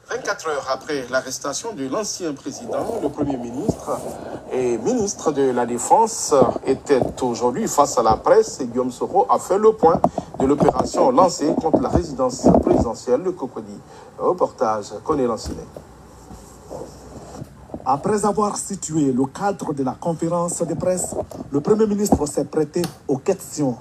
24 heures après l'arrestation de l'ancien président, le Premier ministre et ministre de la Défense était aujourd'hui face à la presse et Guillaume Soro a fait le point de l'opération lancée contre la résidence présidentielle de Cocody. Reportage Koné Lanciné. Après avoir situé le cadre de la conférence de presse, le Premier ministre s'est prêté aux questions.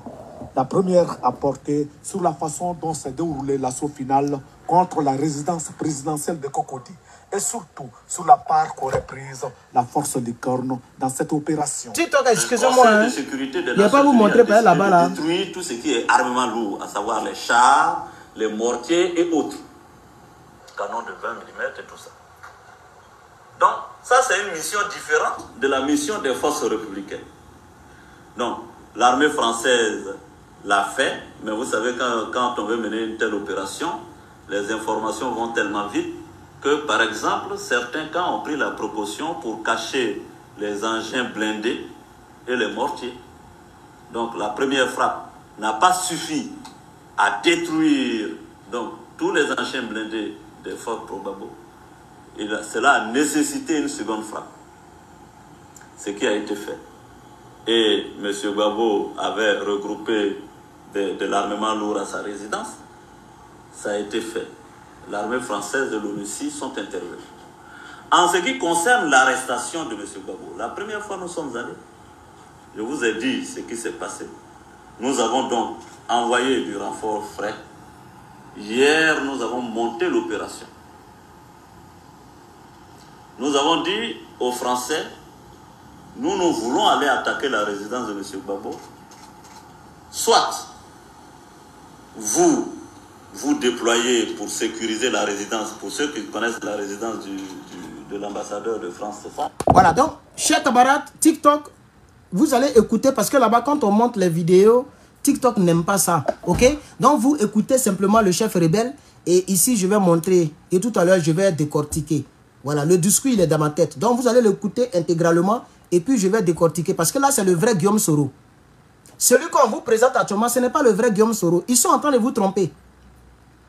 La première a porté sur la façon dont s'est déroulé l'assaut final contre la résidence présidentielle de Cocody et surtout sur la part qu'aurait prise la force des cornes dans cette opération. Excusez-moi, hein. Il n'y a pas vous montrer par là-bas là. Détruire tout ce qui est armement lourd, à savoir les chars, les mortiers et autres. Canons de 20 mm et tout ça. Donc, ça c'est une mission différente de la mission des forces républicaines. Donc, l'armée française l'a fait, mais vous savez quand on veut mener une telle opération, les informations vont tellement vite que, par exemple, certains camps ont pris la précaution pour cacher les engins blindés et les mortiers. Donc, la première frappe n'a pas suffi à détruire donc, tous les engins blindés des forces probables. Et cela a nécessité une seconde frappe. Ce qui a été fait. Et M. Gbagbo avait regroupé de l'armement lourd à sa résidence. Ça a été fait. L'armée française de l'ONUCI sont intervenues. En ce qui concerne l'arrestation de M. Gbagbo, la première fois nous sommes allés, je vous ai dit ce qui s'est passé. Nous avons donc envoyé du renfort frais. Hier, nous avons monté l'opération. Nous avons dit aux Français, nous voulons aller attaquer la résidence de M. Gbagbo. Soit vous déployez pour sécuriser la résidence, pour ceux qui connaissent la résidence de l'ambassadeur de France, c'est ça? Voilà, donc, chers camarades, TikTok, vous allez écouter, parce que là-bas, quand on monte les vidéos, TikTok n'aime pas ça, ok? Donc, vous écoutez simplement le chef rebelle, et ici, je vais montrer, et tout à l'heure, je vais décortiquer. Voilà, le discours, il est dans ma tête. Donc, vous allez l'écouter intégralement, et puis je vais décortiquer, parce que là, c'est le vrai Guillaume Soro. Celui qu'on vous présente actuellement, ce n'est pas le vrai Guillaume Soro. Ils sont en train de vous tromper.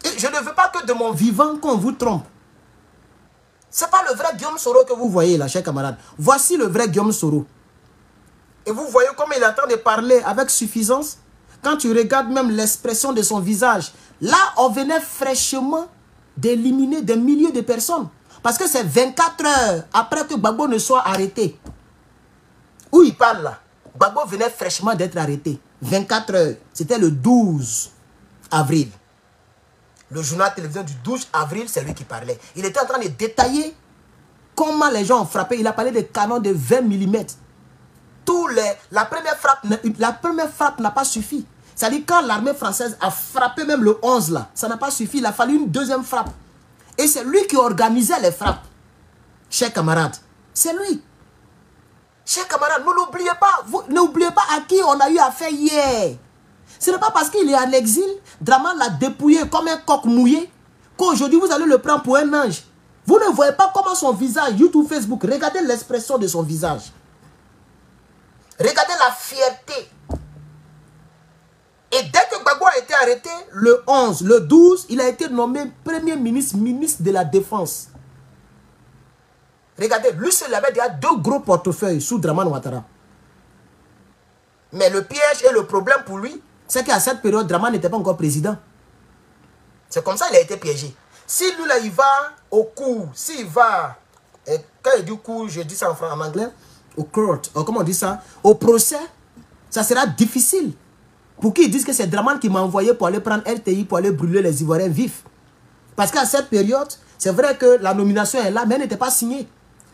Et je ne veux pas que de mon vivant qu'on vous trompe. Ce n'est pas le vrai Guillaume Soro que vous voyez là, chers camarades. Voici le vrai Guillaume Soro. Et vous voyez comme il est en train de parler avec suffisance. Quand tu regardes même l'expression de son visage. Là, on venait fraîchement d'éliminer des milliers de personnes. Parce que c'est 24 heures après que Gbagbo ne soit arrêté. Où il parle là? Gbagbo venait fraîchement d'être arrêté. 24 heures. C'était le 12 avril. Le journal télévision du 12 avril, c'est lui qui parlait. Il était en train de détailler comment les gens ont frappé. Il a parlé des canons de 20 mm. La première frappe n'a pas suffi. C'est-à-dire quand l'armée française a frappé même le 11 là, ça n'a pas suffi. Il a fallu une deuxième frappe. Et c'est lui qui organisait les frappes. Chers camarades, c'est lui. Chers camarades, n'oubliez pas, n'oubliez pas à qui on a eu affaire hier. Ce n'est pas parce qu'il est en exil, Draman l'a dépouillé comme un coq mouillé, qu'aujourd'hui vous allez le prendre pour un ange. Vous ne voyez pas comment son visage, YouTube, Facebook, regardez l'expression de son visage. Regardez la fierté. Et dès que Gbagbo a été arrêté, le 11, le 12, il a été nommé Premier ministre, ministre de la Défense. Regardez, lui seul avait déjà 2 gros portefeuilles sous Draman Ouattara. Mais le piège et le problème pour lui, c'est qu'à cette période, Draman n'était pas encore président. C'est comme ça qu'il a été piégé. Si lui là, il va au cours, s'il va, quand il dit cours, je dis ça en anglais, au court, comment on dit ça, au procès, ça sera difficile. Pour qu'ils disent que c'est Draman qui m'a envoyé pour aller prendre RTI, pour aller brûler les Ivoiriens vifs. Parce qu'à cette période, c'est vrai que la nomination est là, mais elle n'était pas signée.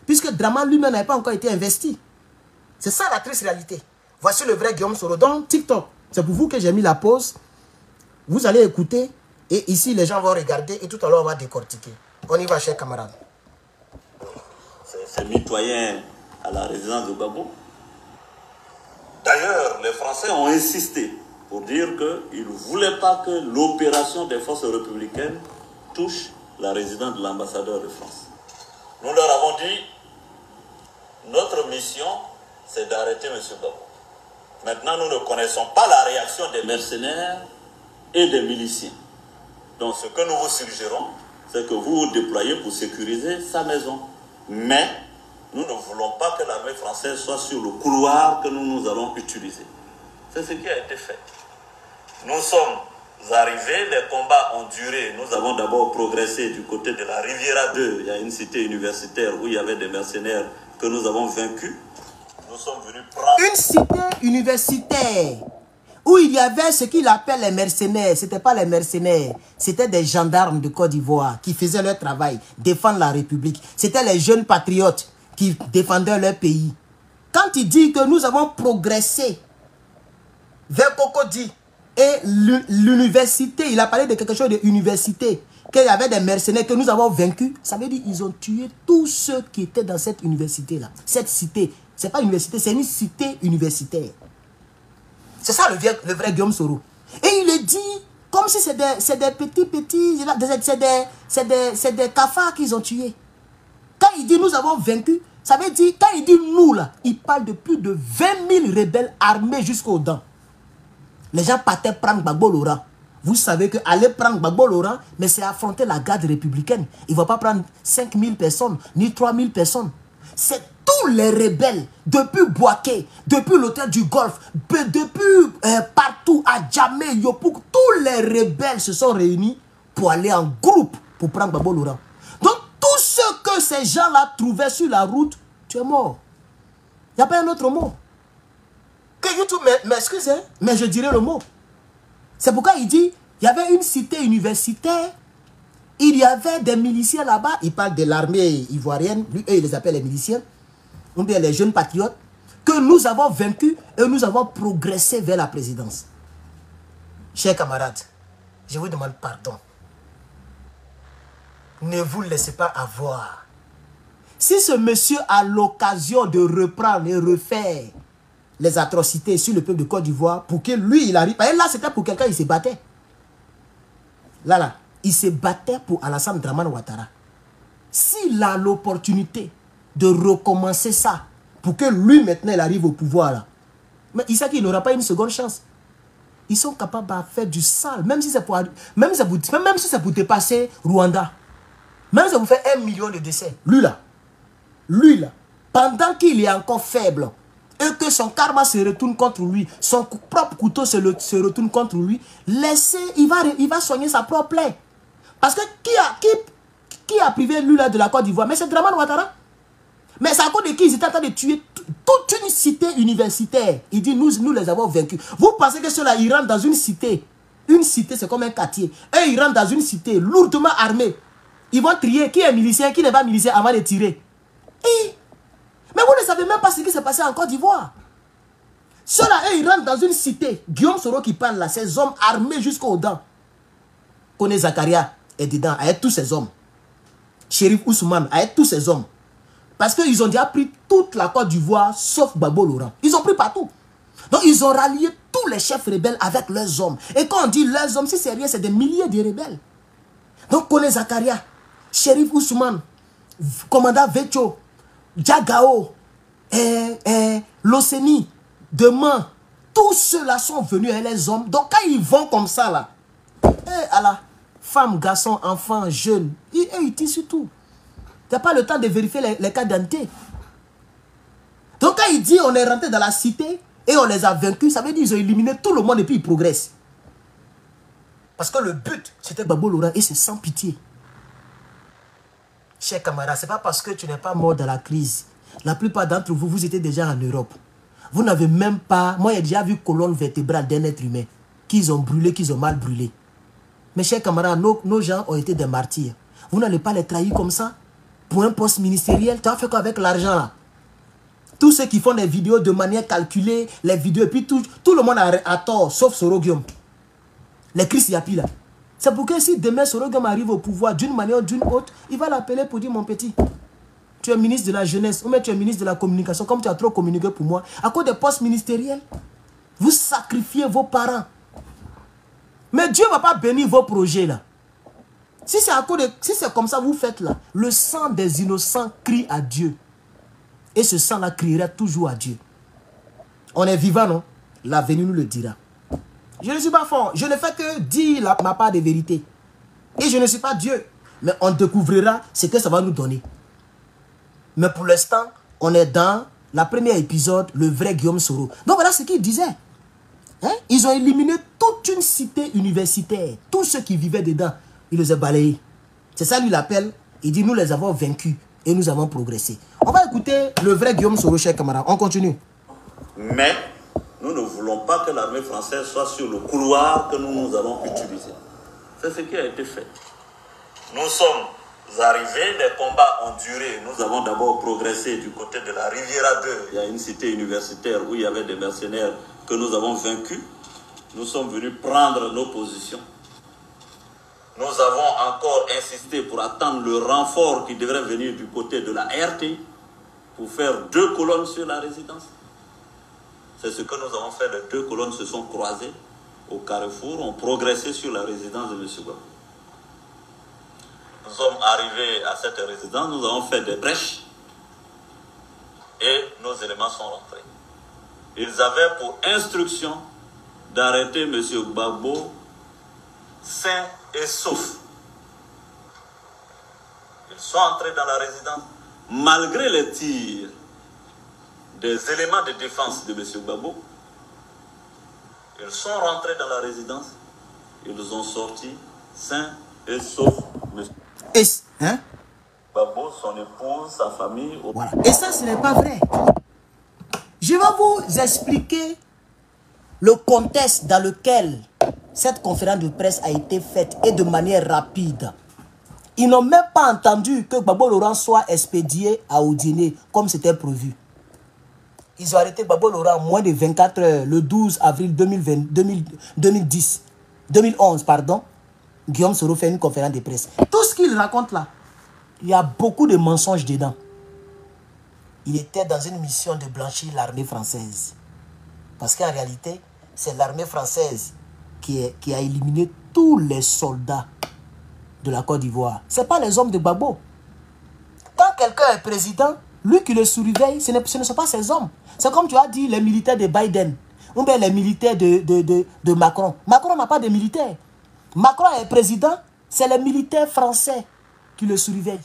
Puisque Draman lui-même n'avait pas encore été investi. C'est ça la triste réalité. Voici le vrai Guillaume Soro. Donc, TikTok, c'est pour vous que j'ai mis la pause. Vous allez écouter. Et ici, les gens vont regarder. Et tout à l'heure, on va décortiquer. On y va, chers camarades. C'est mitoyen à la résidence de Gbagbo. D'ailleurs, les Français ont insisté pour dire qu'ils ne voulaient pas que l'opération des forces républicaines touche la résidence de l'ambassadeur de France. Nous leur avons dit, notre mission, c'est d'arrêter M. Gbagbo. Maintenant, nous ne connaissons pas la réaction des mercenaires et des miliciens. Donc, ce que nous vous suggérons, c'est que vous vous déployez pour sécuriser sa maison. Mais nous ne voulons pas que l'armée française soit sur le couloir que nous allons utiliser. C'est ce qui a été fait. Nous sommes arrivés, les combats ont duré. Nous avons d'abord progressé du côté de la Riviera 2. Il y a une cité universitaire où il y avait des mercenaires que nous avons vaincus. Nous sommes venus prendre... Une cité universitaire où il y avait ce qu'il appelle les mercenaires. Ce n'était pas les mercenaires, c'était des gendarmes de Côte d'Ivoire qui faisaient leur travail, défendre la République. C'était les jeunes patriotes qui défendaient leur pays. Quand il dit que nous avons progressé vers Cocody et l'université, il a parlé de quelque chose d'université, qu'il y avait des mercenaires que nous avons vaincus, ça veut dire qu'ils ont tué tous ceux qui étaient dans cette université-là. Cette cité, ce n'est pas une université, c'est une cité universitaire. C'est ça le vrai Guillaume Soro. Et il le dit comme si c'est des petits, c'est des cafards qu'ils ont tués. Quand il dit nous avons vaincu, ça veut dire, quand il dit nous là, il parle de plus de 20 000 rebelles armés jusqu'aux dents. Les gens partaient prendre Gbagbo Laurent. Vous savez qu'aller prendre Gbagbo Laurent, mais c'est affronter la garde républicaine. Il ne va pas prendre 5 000 personnes, ni 3 000 personnes. C'est tous les rebelles, depuis Boaké, depuis l'hôtel du Golfe, depuis partout à Djamé, Yopouк, tous les rebelles se sont réunis pour aller en groupe pour prendre Gbagbo Laurent. Donc, tout ce que ces gens-là trouvaient sur la route, tu es mort. Il n'y a pas un autre mot. Que YouTube m'excuse, hein, mais je dirais le mot. C'est pourquoi il dit, il y avait une cité universitaire, il y avait des miliciens là-bas, il parle de l'armée ivoirienne, lui, eux, ils les appellent les miliciens, ou bien les jeunes patriotes, que nous avons vaincus et nous avons progressé vers la présidence. Chers camarades, je vous demande pardon. Ne vous laissez pas avoir. Si ce monsieur a l'occasion de reprendre et refaire les atrocités sur le peuple de Côte d'Ivoire, pour que lui, il arrive. Et là, c'était pour quelqu'un, il se battait. Là, il se battait pour Alassane Dramane Ouattara. S'il a l'opportunité de recommencer ça, pour que lui, maintenant, il arrive au pouvoir, là, mais il sait qu'il n'aura pas une seconde chance. Ils sont capables de faire du sale, même si c'est pour dépasser Rwanda. Même si ça vous fait 1 million de décès. Lui, là, pendant qu'il est encore faible, et que son karma se retourne contre lui, son propre couteau se retourne contre lui, laissez, il va soigner sa propre plaie. Parce que qui a privé lui là de la Côte d'Ivoire? Mais c'est Dramane Ouattara. Mais c'est à cause de qui ils étaient en train de tuer toute une cité universitaire. Il dit nous les avons vaincus. Vous pensez que ceux-là, ils rentrent dans une cité? Une cité, c'est comme un quartier. Eux, ils rentrent dans une cité lourdement armée. Ils vont trier qui est milicien, qui n'est pas milicien avant de tirer. Mais vous ne savez même pas ce qui s'est passé en Côte d'Ivoire. Ceux-là, ils rentrent dans une cité. Guillaume Soro qui parle là, ces hommes armés jusqu'aux dents. Kone Zakaria est dedans, avec tous ces hommes. Chérif Ousmane, avec tous ces hommes. Parce qu'ils ont déjà pris toute la Côte d'Ivoire, sauf Gbagbo Laurent. Ils ont pris partout. Donc ils ont rallié tous les chefs rebelles avec leurs hommes. Et quand on dit leurs hommes, si c'est rien, c'est des milliers de rebelles. Donc Kone Zakaria, Chérif Ousmane, commandant Vecho, Diagao, Loseni, Demain, tous ceux-là sont venus avec les hommes. Donc quand ils vont comme ça là, Allah, femmes, garçons, enfants, jeunes, ils tissent tout. Tu n'as pas le temps de vérifier les cas d'identité. Donc quand il dit on est rentré dans la cité et on les a vaincus, ça veut dire qu'ils ont éliminé tout le monde et puis ils progressent. Parce que le but, c'était Gbagbo Laurent et c'est sans pitié. Chers camarades, ce n'est pas parce que tu n'es pas mort dans la crise. La plupart d'entre vous, vous étiez déjà en Europe. Vous n'avez même pas... Moi, j'ai déjà vu colonne vertébrale d'un être humain qu'ils ont brûlé, qu'ils ont mal brûlé. Mes chers camarades, nos gens ont été des martyrs. Vous n'allez pas les trahir comme ça pour un poste ministériel. Tu as fait quoi avec l'argent là? Tous ceux qui font des vidéos de manière calculée, les vidéos, et puis tout le monde a tort, sauf Soro Guillaume. Les Chris Yapi là. C'est pour que si demain Soro Guillaume arrive au pouvoir d'une manière ou d'une autre, il va l'appeler pour dire mon petit, tu es ministre de la jeunesse, ou même tu es ministre de la communication, comme tu as trop communiqué pour moi, à cause des postes ministériels, vous sacrifiez vos parents. Mais Dieu ne va pas bénir vos projets là. Si c'est comme ça vous faites là, le sang des innocents crie à Dieu. Et ce sang là criera toujours à Dieu. On est vivant, non? L'avenir nous le dira. Je ne suis pas fort. Je ne fais que dire ma part de vérité. Et je ne suis pas Dieu. mais on découvrira ce que ça va nous donner. Mais pour l'instant, on est dans la première épisode, le vrai Guillaume Soro. Donc voilà ce qu'il disait. Hein? Ils ont éliminé toute une cité universitaire. Tous ceux qui vivaient dedans, ils les ont balayés. C'est ça lui l'appelle. Il dit, nous les avons vaincus et nous avons progressé. On va écouter le vrai Guillaume Soro, chers camarades. On continue. Mais nous ne voulons pas que l'armée française soit sur le couloir que nous allons utiliser. C'est ce qui a été fait. Nous sommes arrivés, les combats ont duré. Nous avons d'abord progressé du côté de la Riviera 2. Il y a une cité universitaire où il y avait des mercenaires que nous avons vaincus. Nous sommes venus prendre nos positions. Nous avons encore insisté pour attendre le renfort qui devrait venir du côté de la RT pour faire 2 colonnes sur la résidence. C'est ce que nous avons fait. Les 2 colonnes se sont croisées au carrefour, ont progressé sur la résidence de M. Gbagbo. Nous sommes arrivés à cette résidence, nous avons fait des brèches et nos éléments sont rentrés. Ils avaient pour instruction d'arrêter M. Gbagbo sain et sauf. Ils sont entrés dans la résidence malgré les tirs des éléments de défense de M. Gbagbo. Ils sont rentrés dans la résidence, ils ont sorti sains et saufs M. Hein? Gbagbo, son épouse, sa famille. Voilà. Et ça, ce n'est pas vrai. Je vais vous expliquer le contexte dans lequel cette conférence de presse a été faite et de manière rapide. Ils n'ont même pas entendu que Gbagbo Laurent soit expédié à Oudiné comme c'était prévu. Ils ont arrêté Gbagbo Laurent en moins de 24 heures, le 12 avril 2011, pardon. Guillaume Soro fait une conférence de presse. Tout ce qu'il raconte là, il y a beaucoup de mensonges dedans. Il était dans une mission de blanchir l'armée française. Parce qu'en réalité, c'est l'armée française qui a éliminé tous les soldats de la Côte d'Ivoire. Ce n'est pas les hommes de Gbagbo. Quand quelqu'un est président, lui qui le surveille, ce ne sont pas ses hommes. C'est comme tu as dit, les militaires de Biden, ou bien les militaires de Macron. Macron n'a pas de militaires. Macron est président, c'est les militaires français qui le surveillent.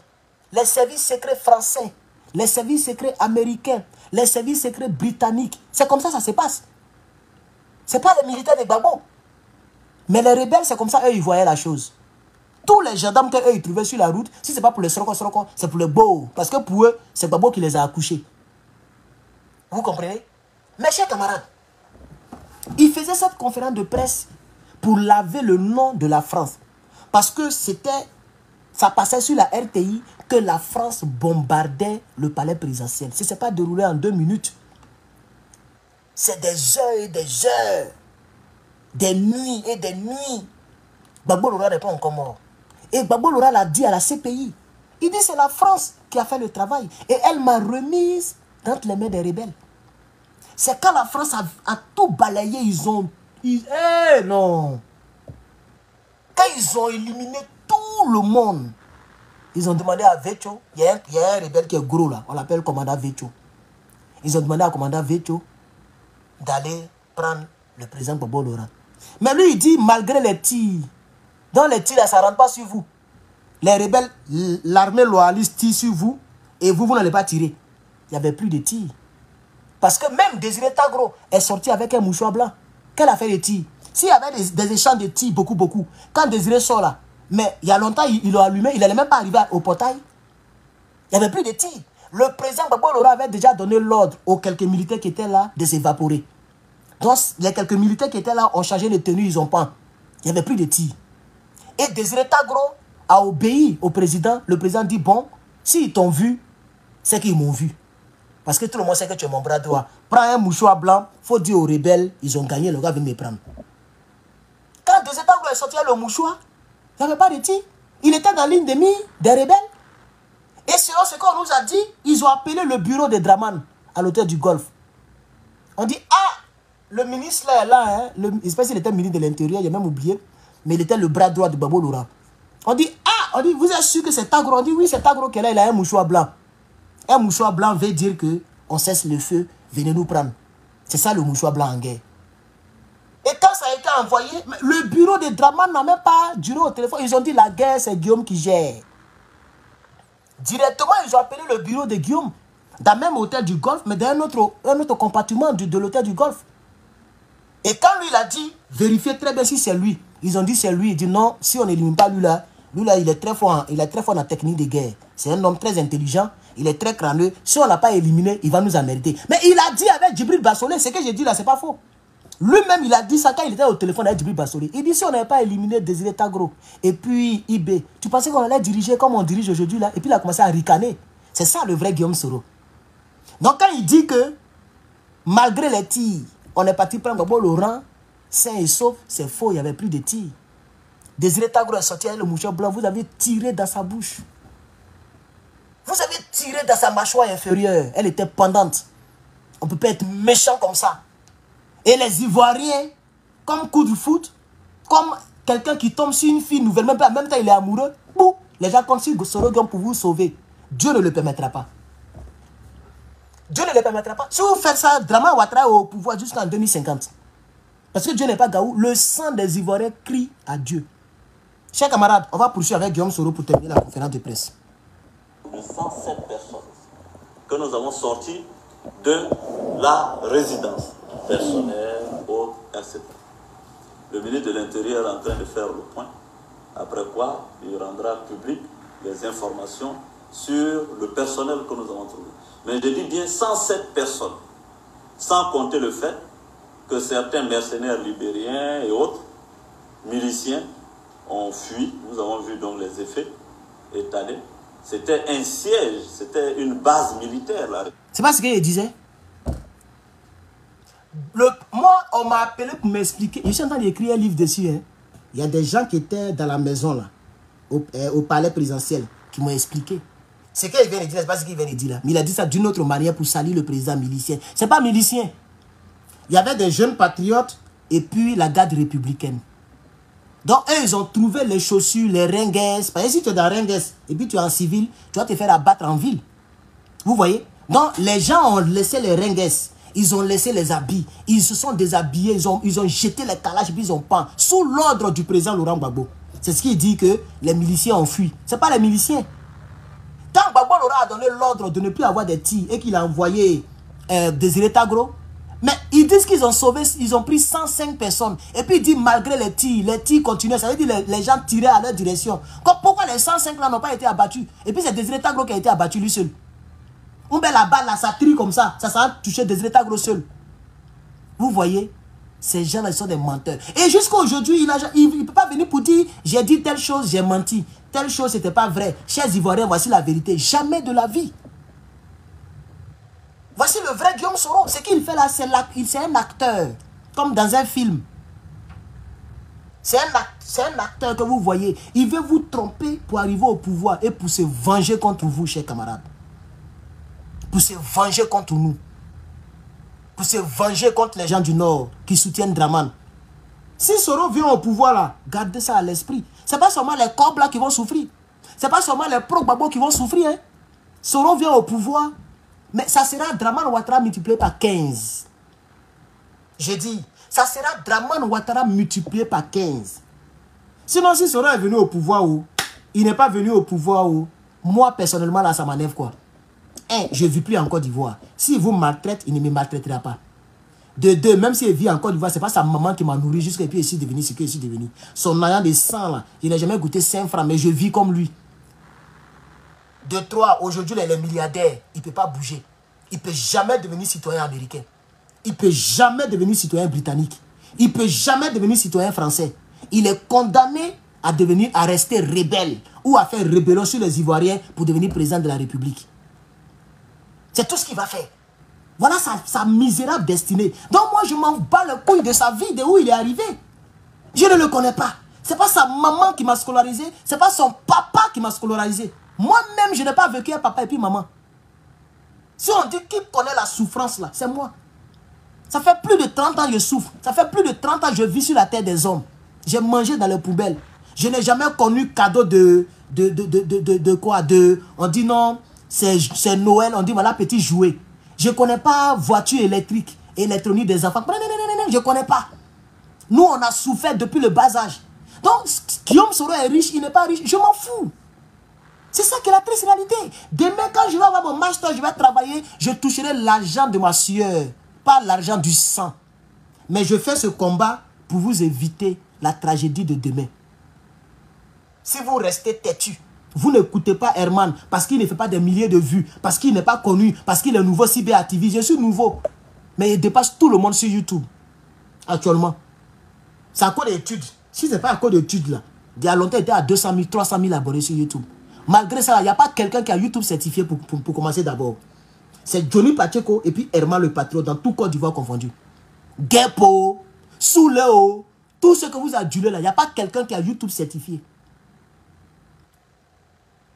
Les services secrets français, les services secrets américains, les services secrets britanniques. C'est comme ça se passe. Ce n'est pas les militaires de Gbagbo. Mais les rebelles, c'est comme ça, eux, ils voyaient la chose. Tous les gendarmes qu'eux, ils trouvaient sur la route, si ce n'est pas pour les Soroko, c'est pour les Beaux. Parce que pour eux, c'est Gbagbo qui les a accouchés. Vous comprenez? Mes chers camarades, ils faisaient cette conférence de presse pour laver le nom de la France. Parce que ça passait sur la RTI que la France bombardait le palais présidentiel. Ce n'est pas déroulé en 2 minutes. C'est des heures et des heures. Des nuits et des nuits. Gbagbo Laurent n'est pas encore mort. Et Gbagbo Laurent l'a dit à la CPI. Il dit c'est la France qui a fait le travail. Et elle m'a remise entre les mains des rebelles. C'est quand la France a tout balayé, non. Quand ils ont éliminé tout le monde, ils ont demandé à Vetcho, il y a un rebelle qui est gros là, on l'appelle commandant Vetcho. Ils ont demandé à commandant Vetcho d'aller prendre le président Gbagbo Laurent. Mais lui, il dit, malgré les tirs, dans les tirs, là, ça ne rentre pas sur vous. Les rebelles, l'armée loyaliste tire sur vous, et vous n'allez pas tirer. Il n'y avait plus de tirs. Parce que même Désiré Tagro est sorti avec un mouchoir blanc. Quelle a fait des tirs? S'il y avait des échanges de tirs, beaucoup, quand Désiré sort là, mais il y a longtemps, il l'a allumé, il n'allait même pas arriver au portail. Il n'y avait plus de tirs. Le président Gbagbo Laurent avait déjà donné l'ordre aux quelques militaires qui étaient là de s'évaporer. Donc, les quelques militaires qui étaient là ont changé de tenue, ils ont pas. Il n'y avait plus de tirs. Et Désiré Tagro a obéi au président. Le président dit, bon, s'ils t'ont vu, c'est qu'ils m'ont vu. Parce que tout le monde sait que tu es mon bras droit. Prends un mouchoir blanc, il faut dire aux rebelles, ils ont gagné, le gars vient me prendre. Quand Désiré Tagro est sorti le mouchoir, il n'y avait pas de tir. Il était dans la ligne de mire des rebelles. Et selon ce qu'on nous a dit, ils ont appelé le bureau de Draman à l'hôtel du Golfe. On dit, ah, le ministre là est là, hein. Je ne sais pas s'il était ministre de l'Intérieur, j'ai même oublié, mais il était le bras droit de Gbagbo Laurent. On dit, ah, on dit, vous êtes sûr que c'est Tagro? On dit, oui, c'est Tagro qui est là, il a un mouchoir blanc. Un mouchoir blanc veut dire que on cesse le feu, venez nous prendre. C'est ça le mouchoir blanc en guerre. Et quand ça a été envoyé, le bureau de Draman n'a même pas duré au téléphone. Ils ont dit, la guerre, c'est Guillaume qui gère. Directement, ils ont appelé le bureau de Guillaume, dans le même hôtel du Golfe, mais dans un autre compartiment de l'hôtel du Golfe. Et quand lui, il a dit, vérifiez très bien si c'est lui. Ils ont dit c'est lui. Il dit non, si on n'élimine pas lui là, il est très fort dans la technique de guerre. C'est un homme très intelligent, il est très crâneux. Si on ne l'a pas éliminé, il va nous emmerder. Mais il a dit avec Djibril Bassolé, ce que j'ai dit là, c'est pas faux. Lui-même, il a dit ça quand il était au téléphone avec Djibril Bassolé. Il dit si on n'avait pas éliminé Désiré Tagro et puis IB, tu pensais qu'on allait diriger comme on dirige aujourd'hui là? Et puis il a commencé à ricaner. C'est ça le vrai Guillaume Soro. Donc quand il dit que malgré les tirs, on est parti prendre Gbagbo Laurent, sain et sauf, c'est faux, il n'y avait plus de tirs. Désiré Tagro est sorti avec le mouchoir blanc, vous avez tiré dans sa bouche. Vous avez tiré dans sa mâchoire inférieure, elle était pendante. On ne peut pas être méchant comme ça. Et les Ivoiriens, comme coup de foot, comme quelqu'un qui tombe sur une fille nouvelle, même pas en même temps il est amoureux, bouh, les gens comptent sur Soro pour vous sauver. Dieu ne le permettra pas. Dieu ne le permettra pas. Si vous faites ça, Dramane Ouattara au pouvoir jusqu'en 2050. Parce que Dieu n'est pas Gaou. Le sang des Ivoiriens crie à Dieu. Chers camarades, on va poursuivre avec Guillaume Soro pour terminer la conférence de presse. De 107 personnes que nous avons sorties de la résidence. Personnel, autres, etc. Le ministre de l'Intérieur est en train de faire le point. Après quoi, il rendra public les informations sur le personnel que nous avons trouvé. Mais je dis bien 107 personnes, sans compter le fait que certains mercenaires libériens et autres, miliciens, ont fui. Nous avons vu donc les effets étalés. C'était un siège, c'était une base militaire. Là. C'est pas ce qu'il disait. Moi, on m'a appelé pour m'expliquer. Je suis en train d'écrire un livre dessus. Hein. Il y a des gens qui étaient dans la maison, là, au palais présidentiel, qui m'ont expliqué. Ce qu'il vient de dire, c'est pas ce qu'il vient de dire là. Mais il a dit ça d'une autre manière pour salir le président milicien. C'est pas milicien. Il y avait des jeunes patriotes et puis la garde républicaine. Donc, eux, ils ont trouvé les chaussures, les ringues. Parce que si tu es dans ringues et puis tu es en civil, tu vas te faire abattre en ville. Vous voyez? Donc, les gens ont laissé les ringues. Ils ont laissé les habits. Ils se sont déshabillés. Ils ont jeté les calages et puis ils ont peint. Sous l'ordre du président Laurent Gbagbo. C'est ce qui dit que les miliciens ont fui. Ce n'est pas les miliciens. Quand Gbagbo Laurent a donné l'ordre de ne plus avoir des tirs et qu'il a envoyé Désiré Tagro, mais ils disent qu'ils ont sauvé, ils ont pris 105 personnes. Et puis ils disent malgré les tirs continuaient. Ça veut dire les gens tiraient à leur direction. Pourquoi les 105 là n'ont pas été abattus? Et puis c'est Désiré Tagro qui a été abattu lui seul. On met la balle là, ça trie comme ça a touché Désiré Tagro seul. Vous voyez, ces gens-là, ils sont des menteurs. Et jusqu'à aujourd'hui, il ne peut pas venir pour dire, j'ai dit telle chose, j'ai menti. Telle chose, c'était pas vrai. Chers Ivoiriens, voici la vérité. Jamais de la vie. Voici le vrai Guillaume Soro. Ce qu'il fait là, c'est un acteur. Comme dans un film. C'est un acteur que vous voyez. Il veut vous tromper pour arriver au pouvoir et pour se venger contre vous, chers camarades. Pour se venger contre nous. Pour se venger contre les gens du Nord qui soutiennent Dramane. Si Soro vient au pouvoir là, gardez ça à l'esprit. Ce n'est pas seulement les corps là qui vont souffrir. Ce n'est pas seulement les pro-Gbagbo qui vont souffrir. Hein. Soro vient au pouvoir, mais ça sera Dramane Ouattara multiplié par 15. J'ai dit, ça sera Dramane Ouattara multiplié par 15. Sinon, si Soro est venu au pouvoir où il n'est pas venu au pouvoir où moi personnellement là ça m'enlève quoi. Je ne vis plus en Côte d'Ivoire. S'il vous maltraite, il ne me maltraitera pas. De deux, même s'il vit en Côte d'Ivoire, ce n'est pas sa maman qui m'a nourri jusqu'à puis ici devenu ce qu'il est devenu. Son ayant de sang, là, il n'a jamais goûté 5 francs, mais je vis comme lui. De trois, aujourd'hui, les milliardaires, il ne peut pas bouger. Il ne peut jamais devenir citoyen américain. Il ne peut jamais devenir citoyen britannique. Il ne peut jamais devenir citoyen français. Il est condamné à rester rebelle ou à faire rébellion sur les Ivoiriens pour devenir président de la République. C'est tout ce qu'il va faire. Voilà sa misérable destinée. Donc moi, je m'en bats le couille de sa vie, de où il est arrivé. Je ne le connais pas. Ce n'est pas sa maman qui m'a scolarisé. Ce n'est pas son papa qui m'a scolarisé. Moi-même, je n'ai pas vécu un papa et puis maman. Si on dit qui connaît la souffrance là, c'est moi. Ça fait plus de 30 ans que je souffre. Ça fait plus de 30 ans que je vis sur la terre des hommes. J'ai mangé dans les poubelles. Je n'ai jamais connu cadeau de quoi? On dit non, c'est Noël. On dit voilà, petit jouet. Je ne connais pas voiture électrique, électronique des enfants. Je ne connais pas. Nous, on a souffert depuis le bas âge. Donc, Guillaume Soro est riche, il n'est pas riche. Je m'en fous. C'est ça qui est la triste réalité. Demain, quand je vais avoir mon master, je vais travailler, je toucherai l'argent de ma sueur, pas l'argent du sang. Mais je fais ce combat pour vous éviter la tragédie de demain. Si vous restez têtu, vous n'écoutez pas Herman parce qu'il ne fait pas des milliers de vues, parce qu'il n'est pas connu, parce qu'il est nouveau cyberactiviste. Je suis nouveau. Mais il dépasse tout le monde sur YouTube. Actuellement. C'est à cause d'études. Si ce n'est pas à cause d'études, là, il y a longtemps, il était à 200 000, 300 000 abonnés sur YouTube. Malgré ça, il n'y a pas quelqu'un qui a YouTube certifié pour commencer d'abord. C'est Johnny Pacheco et puis Herman le Patriote dans tout Côte d'Ivoire confondu. Guepo, Souleo, tout ce que vous adulez là, il n'y a pas quelqu'un qui a YouTube certifié.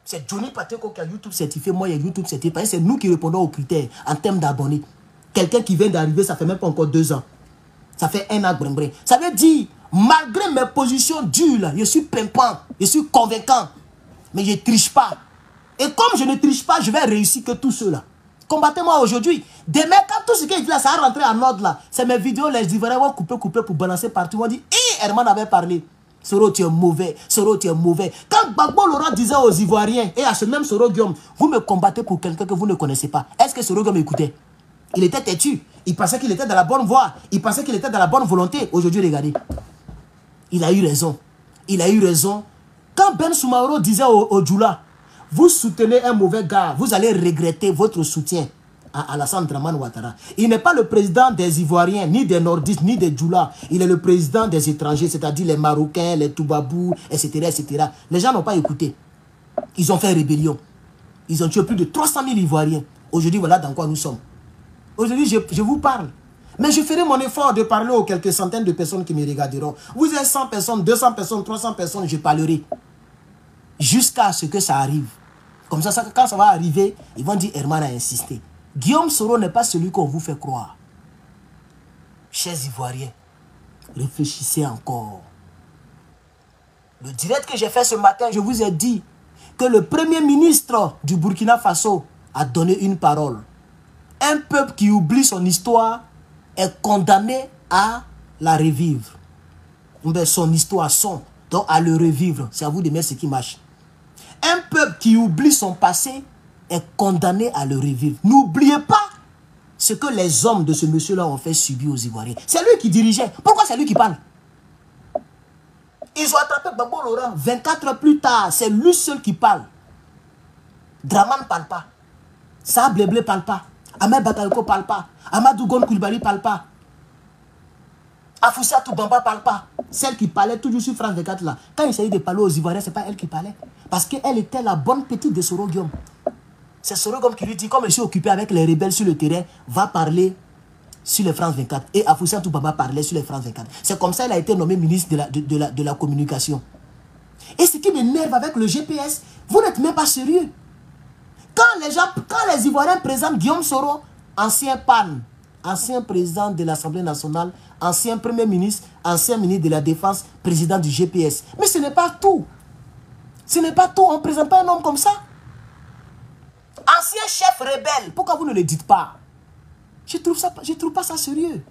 C'est Johnny Pacheco qui a YouTube certifié, moi il y a YouTube certifié. C'est nous qui répondons aux critères en termes d'abonnés. Quelqu'un qui vient d'arriver, ça fait même pas encore 2 ans. Ça fait 1 an, brin. Ça veut dire, malgré mes positions dures, là, je suis pimpant, je suis convaincant. Mais je ne triche pas. Et comme je ne triche pas, je vais réussir que tous ceux-là. Combattez-moi aujourd'hui. Demain, quand tout ce qui est là, ça va rentrer en ordre là. C'est mes vidéos, les Ivoiriens vont couper pour balancer partout. Ils vont dire, hé, Herman avait parlé. Soro, tu es mauvais. Soro, tu es mauvais. Quand Gbagbo Laurent disait aux Ivoiriens, et à ce même Soro Guillaume, vous me combattez pour quelqu'un que vous ne connaissez pas. Est-ce que Soro Guillaume écoutait? Il était têtu. Il pensait qu'il était dans la bonne voie. Il pensait qu'il était dans la bonne volonté. Aujourd'hui, regardez. Il a eu raison. Il a eu raison. Quand Ben Soumaoro disait au Djoula, vous soutenez un mauvais gars, vous allez regretter votre soutien à Alassane Dramane Ouattara. Il n'est pas le président des Ivoiriens, ni des Nordistes, ni des Djoula. Il est le président des étrangers, c'est-à-dire les Marocains, les Toubabou, etc., etc. Les gens n'ont pas écouté. Ils ont fait rébellion. Ils ont tué plus de 300 000 Ivoiriens. Aujourd'hui, voilà dans quoi nous sommes. Aujourd'hui, je vous parle. Mais je ferai mon effort de parler aux quelques centaines de personnes qui me regarderont. Vous êtes 100 personnes, 200 personnes, 300 personnes, je parlerai. Jusqu'à ce que ça arrive. Comme ça, quand ça va arriver, ils vont dire Herman a insisté. Guillaume Soro n'est pas celui qu'on vous fait croire. Chers Ivoiriens, réfléchissez encore. Le direct que j'ai fait ce matin, je vous ai dit que le premier ministre du Burkina Faso a donné une parole. Un peuple qui oublie son histoire est condamné à la revivre. Son histoire, donc à le revivre. C'est à vous de mettre ce qui marche. Un peuple qui oublie son passé est condamné à le revivre. N'oubliez pas ce que les hommes de ce monsieur-là ont fait subir aux Ivoiriens. C'est lui qui dirigeait. Pourquoi c'est lui qui parle? Ils ont attrapé Gbagbo Laurent 24 heures plus tard. C'est lui seul qui parle. Dramane ne parle pas. Saha Blé Blé ne parle pas. Ahmed Bakayoko ne parle pas. Amadou Gon Coulibaly ne parle pas. Afoussa Toubamba ne parle pas. Celle qui parlait toujours sur France 24 là. Quand il s'agit de parler aux Ivoiriens, ce n'est pas elle qui parlait. Parce qu'elle était la bonne petite de Soro Guillaume. C'est Soro Guillaume qui lui dit, comme je suis occupé avec les rebelles sur le terrain, va parler sur les France 24. Et Afoussa Toubamba parlait sur les France 24. C'est comme ça qu'il a été nommé ministre de la communication. Et ce qui m'énerve avec le GPS, vous n'êtes même pas sérieux. Quand les Ivoiriens présentent Guillaume Soro, ancien PAN, ancien président de l'Assemblée nationale, ancien premier ministre, ancien ministre de la Défense, président du GPS. Mais ce n'est pas tout. Ce n'est pas tout. On ne présente pas un homme comme ça. Ancien chef rebelle. Pourquoi vous ne le dites pas? Je trouve pas ça sérieux.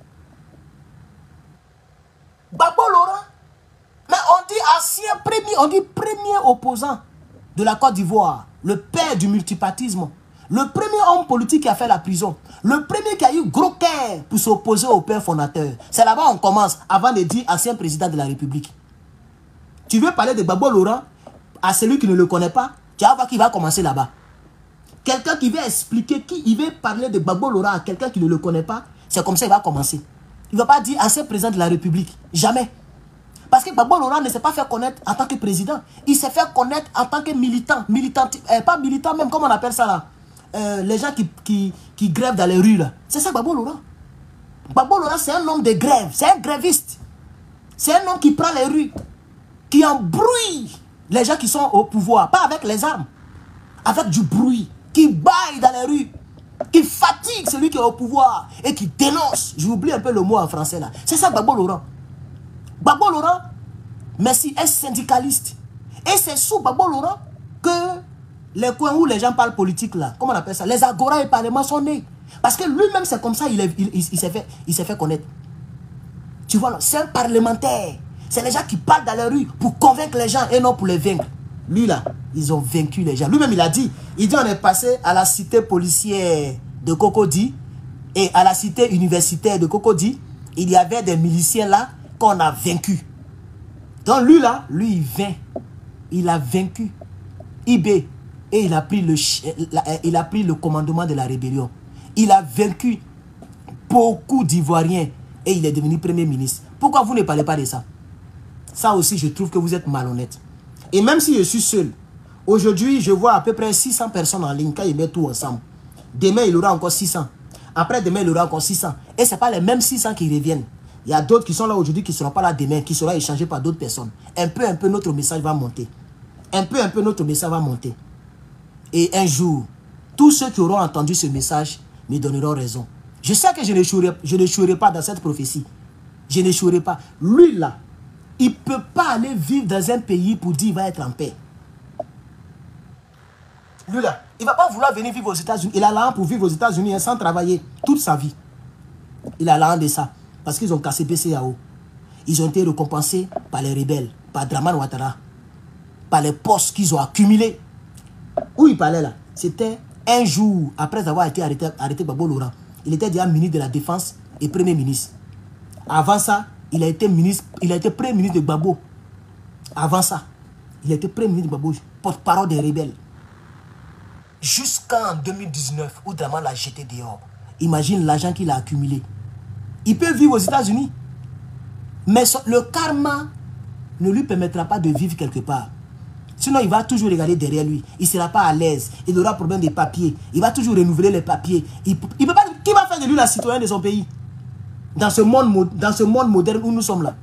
Gbagbo Laurent. Mais on dit ancien premier, on dit premier opposant de la Côte d'Ivoire. Le père du multipartisme. Le premier homme politique qui a fait la prison. Le premier qui a eu gros cœur pour s'opposer au père fondateur. C'est là-bas on commence avant de dire ancien président de la République. Tu veux parler de Gbagbo Laurent à celui qui ne le connaît pas? Tu vas voir qu'il va commencer là-bas. Quelqu'un qui veut expliquer, il veut parler de Gbagbo Laurent à quelqu'un qui ne le connaît pas, c'est comme ça qu'il va commencer. Il ne va pas dire ancien président de la République. Jamais. Parce que Gbagbo Laurent ne s'est pas fait connaître en tant que président. Il s'est fait connaître en tant que militant. Pas militant même, comment on appelle ça là? Les gens qui grèvent dans les rues là. C'est ça Gbagbo Laurent. Gbagbo Laurent c'est un homme de grève. C'est un gréviste. C'est un homme qui prend les rues. Qui embrouille les gens qui sont au pouvoir. Pas avec les armes. Avec du bruit. Qui baille dans les rues. Qui fatigue celui qui est au pouvoir. Et qui dénonce. J'oublie un peu le mot en français là. C'est ça Gbagbo Laurent. Gbagbo Laurent, merci, est syndicaliste. Et c'est sous Gbagbo Laurent que les coins où les gens parlent politique là, comment on appelle ça, les agora et parlements sont nés. Parce que lui-même c'est comme ça, il s'est fait connaître. Tu vois, c'est un parlementaire. C'est les gens qui parlent dans les rues pour convaincre les gens et non pour les vaincre. Lui là, ils ont vaincu les gens. Lui-même il a dit, on est passé à la cité policière de Cocody et à la cité universitaire de Cocody. Il y avait des miliciens là qu'on a vaincus. Donc lui là, lui il vint. Il a vaincu IB et il a pris le commandement de la rébellion. Il a vaincu beaucoup d'Ivoiriens et il est devenu Premier ministre. Pourquoi vous ne parlez pas de ça? Ça aussi, je trouve que vous êtes malhonnête. Et même si je suis seul, aujourd'hui, je vois à peu près 600 personnes en ligne quand ils mettent tout ensemble. Demain, il y aura encore 600. Après, demain, il y aura encore 600. Et ce n'est pas les mêmes 600 qui reviennent. Il y a d'autres qui sont là aujourd'hui qui ne seront pas là demain, qui seront échangés par d'autres personnes. Un peu, notre message va monter. Un peu, notre message va monter. Et un jour, tous ceux qui auront entendu ce message me donneront raison. Je sais que je n'échouerai pas dans cette prophétie. Je n'échouerai pas. Lui, là, il ne peut pas aller vivre dans un pays pour dire qu'il va être en paix. Lui, là, il ne va pas vouloir venir vivre aux États-Unis. Il a la honte pour vivre aux États-Unis sans travailler toute sa vie. Il a la honte de ça. Parce qu'ils ont cassé BCAO. Ils ont été récompensés par les rebelles, par Dramane Ouattara, par les postes qu'ils ont accumulés. Où il parlait là? C'était un jour après avoir été arrêté Gbagbo Laurent. Il était déjà ministre de la Défense et Premier ministre. Avant ça, il a été Premier ministre de Gbagbo. Avant ça, il a été Premier ministre de Gbagbo, porte-parole des rebelles. Jusqu'en 2019, où Dramane l'a jeté dehors. Imagine l'argent qu'il a accumulé. Il peut vivre aux États-Unis. Mais le karma ne lui permettra pas de vivre quelque part. Sinon, il va toujours regarder derrière lui. Il ne sera pas à l'aise. Il aura problème de papiers. Il va toujours renouveler les papiers. Il peut pas, qui va faire de lui la citoyenne de son pays? Dans ce monde moderne où nous sommes là.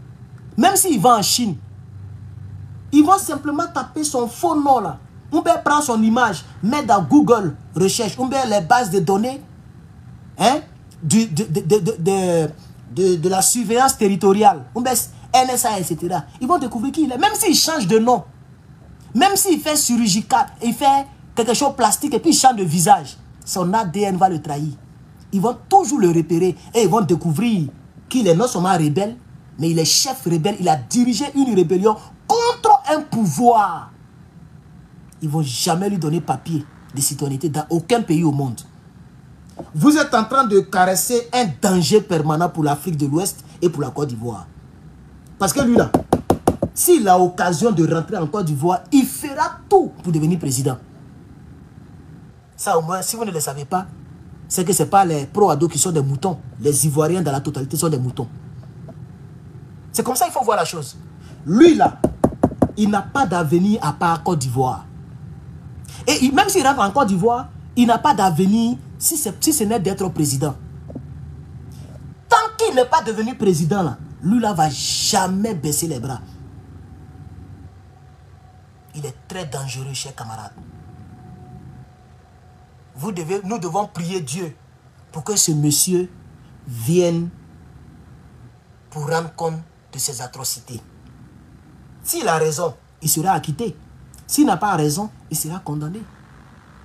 Même s'il va en Chine, ils vont simplement taper son faux nom là. On peut prendre son image, mettre dans Google recherche, on peut les bases de données hein, de la surveillance territoriale, on peut NSA, etc. Ils vont découvrir qui il est. Même s'il change de nom, même s'il fait chirurgical, il fait quelque chose de plastique et puis il change de visage, son ADN va le trahir. Ils vont toujours le repérer et ils vont découvrir qu'il est non seulement rebelle, mais il est chef rebelle. Il a dirigé une rébellion contre un pouvoir. Ils ne vont jamais lui donner papier de citoyenneté dans aucun pays au monde. Vous êtes en train de caresser un danger permanent pour l'Afrique de l'Ouest et pour la Côte d'Ivoire. Parce que lui là, s'il a l'occasion de rentrer en Côte d'Ivoire, il fera tout pour devenir président. Ça au moins, si vous ne le savez pas, c'est que ce n'est pas les pro-ados qui sont des moutons. Les Ivoiriens dans la totalité sont des moutons. C'est comme ça qu'il faut voir la chose. Lui là, il n'a pas d'avenir à part Côte d'Ivoire. Et même s'il rentre en Côte d'Ivoire, il n'a pas d'avenir si ce n'est d'être président. Tant qu'il n'est pas devenu président, là, lui là va jamais baisser les bras. Il est très dangereux, chers camarades. Nous devons prier Dieu pour que ce monsieur vienne pour rendre compte de ses atrocités. S'il a raison, il sera acquitté. S'il n'a pas raison, il sera condamné.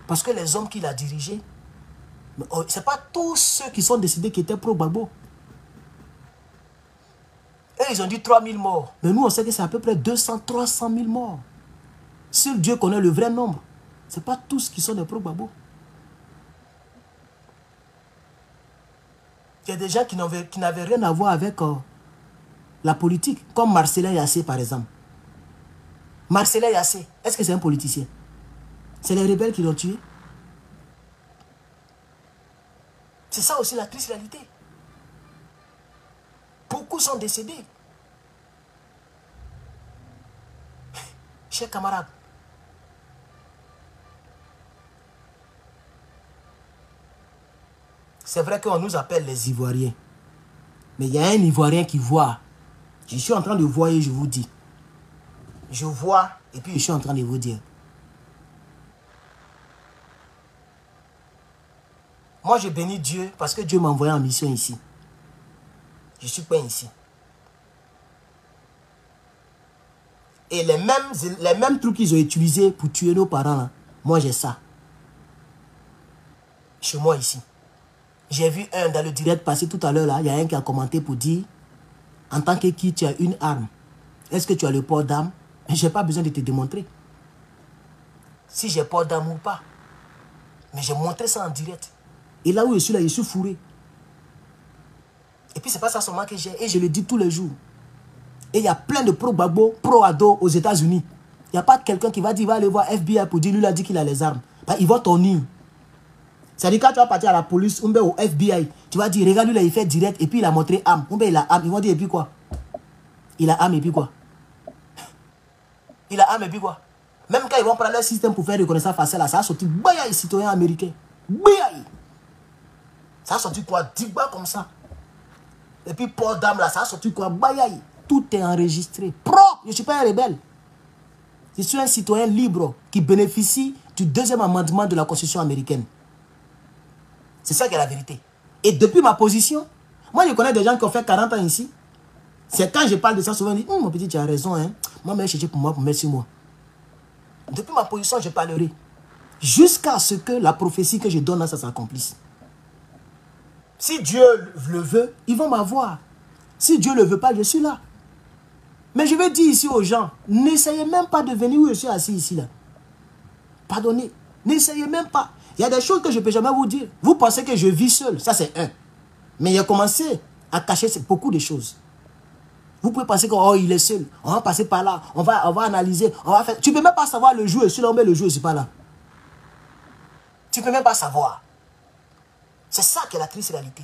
Parce que les hommes qu'il a dirigés, ce n'est pas tous ceux qui sont décédés qui étaient pro-Gbagbo. Et ils ont dit 3000 morts. Mais nous, on sait que c'est à peu près 200, 300 000 morts. Seul Dieu connaît le vrai nombre. Ce n'est pas tous qui sont des pro-Gbagbo. Il y a des gens qui n'avaient rien à voir avec la politique, comme Marcellin Yassé par exemple. Marcellin Yassé, est-ce que c'est un politicien? C'est les rebelles qui l'ont tué. C'est ça aussi la triste réalité. Beaucoup sont décédés. Chers camarades, c'est vrai qu'on nous appelle les Ivoiriens. Mais il y a un Ivoirien qui voit. Je suis en train de voir et je vous dis. Je vois et puis je suis en train de vous dire. Moi, je bénis Dieu parce que Dieu m'a envoyé en mission ici. Je ne suis pas ici. Et les mêmes trucs qu'ils ont utilisés pour tuer nos parents, là, moi j'ai ça. Chez moi ici. J'ai vu un dans le direct passer tout à l'heure, là, il y a un qui a commenté pour dire, en tant que qui tu as une arme, est-ce que tu as le port d'arme? Je n'ai pas besoin de te démontrer. si j'ai peur d'amour ou pas. Mais j'ai montré ça en direct. Et là où je suis là, je suis fourré. Et puis c'est pas ça seulement que j'ai. Et je le dis tous les jours. Et il y a plein de pro-Gbagbo, pro-Ado aux États-Unis. Il n'y a pas quelqu'un qui va dire, il va aller voir FBI pour dire, lui, il a dit qu'il a les armes. Bah, ils vont t'ennir. C'est-à-dire quand tu vas partir à la police, ou au FBI, tu vas dire, regarde lui là, il fait direct, et puis il a montré arme. Il a arme. Ils vont dire, et puis quoi? Il a arme, et puis quoi? Il a arme, et puis quoi? Même quand ils vont prendre leur système pour faire reconnaissance faciale, là, ça a sorti bayaï, citoyen américain. Bayaï. Ça a sorti quoi? 10 balles comme ça. Et puis port d'arme là, ça a sorti quoi? Bayaï. Tout est enregistré. Propre. Je ne suis pas un rebelle. Je suis un citoyen libre qui bénéficie du deuxième amendement de la Constitution américaine. C'est ça qui est la vérité. Et depuis ma position, moi je connais des gens qui ont fait 40 ans ici. C'est quand je parle de ça, souvent ils disent, mon petit, tu as raison. Hein. Moi, je cherché pour moi, pour mettre sur moi. Depuis ma position, je parlerai. Jusqu'à ce que la prophétie que je donne là, ça s'accomplisse. Si Dieu le veut, ils vont m'avoir. Si Dieu ne le veut pas, je suis là. Mais je vais dire ici aux gens, n'essayez même pas de venir où je suis assis ici là. Pardonnez, n'essayez même pas. Il y a des choses que je ne peux jamais vous dire. Vous pensez que je vis seul, ça c'est un. Mais il a commencé à cacher beaucoup de choses. Vous pouvez penser que oh, il est seul, on va passer par là, on va analyser, on va faire. Tu ne peux même pas savoir le jour, je suis là, mais le jour, je ne suis pas là. Tu ne peux même pas savoir. C'est ça qui est la triste réalité.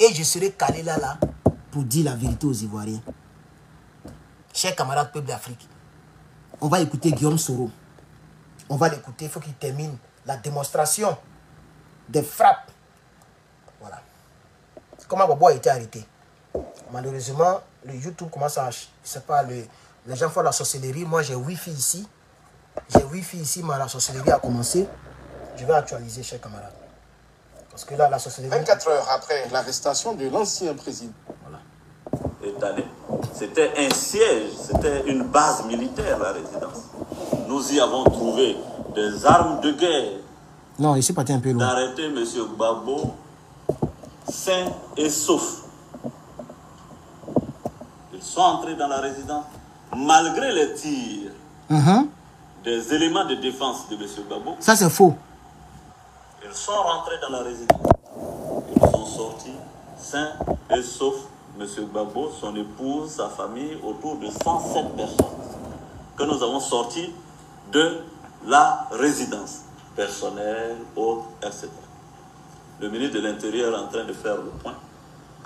Et je serai calé là pour dire la vérité aux Ivoiriens. Chers camarades peuple d'Afrique, on va écouter Guillaume Soro. On va l'écouter, il faut qu'il termine la démonstration des frappes. Voilà. Comment Bobo a été arrêté. Malheureusement, le YouTube commence à... Je sais pas, les gens font la sorcellerie. Moi, j'ai Wi-Fi ici. J'ai Wi-Fi ici, mais la sorcellerie a commencé. Je vais actualiser, chers camarades. Parce que là, la sorcellerie... 24 heures après l'arrestation de l'ancien président. Voilà. Étalé. C'était un siège, c'était une base militaire, la résidence. Nous y avons trouvé des armes de guerre. Non, ici, pas un peu loin. D'arrêter M. Gbagbo sain et sauf. Ils sont entrés dans la résidence malgré les tirs des éléments de défense de M. Gbagbo. Ça, c'est faux. Ils sont rentrés dans la résidence. Ils sont sortis sains et saufs. M. Gbagbo, son épouse, sa famille, autour de 107 personnes que nous avons sortis de la résidence. Personnel, autres, etc. Le ministre de l'Intérieur est en train de faire le point.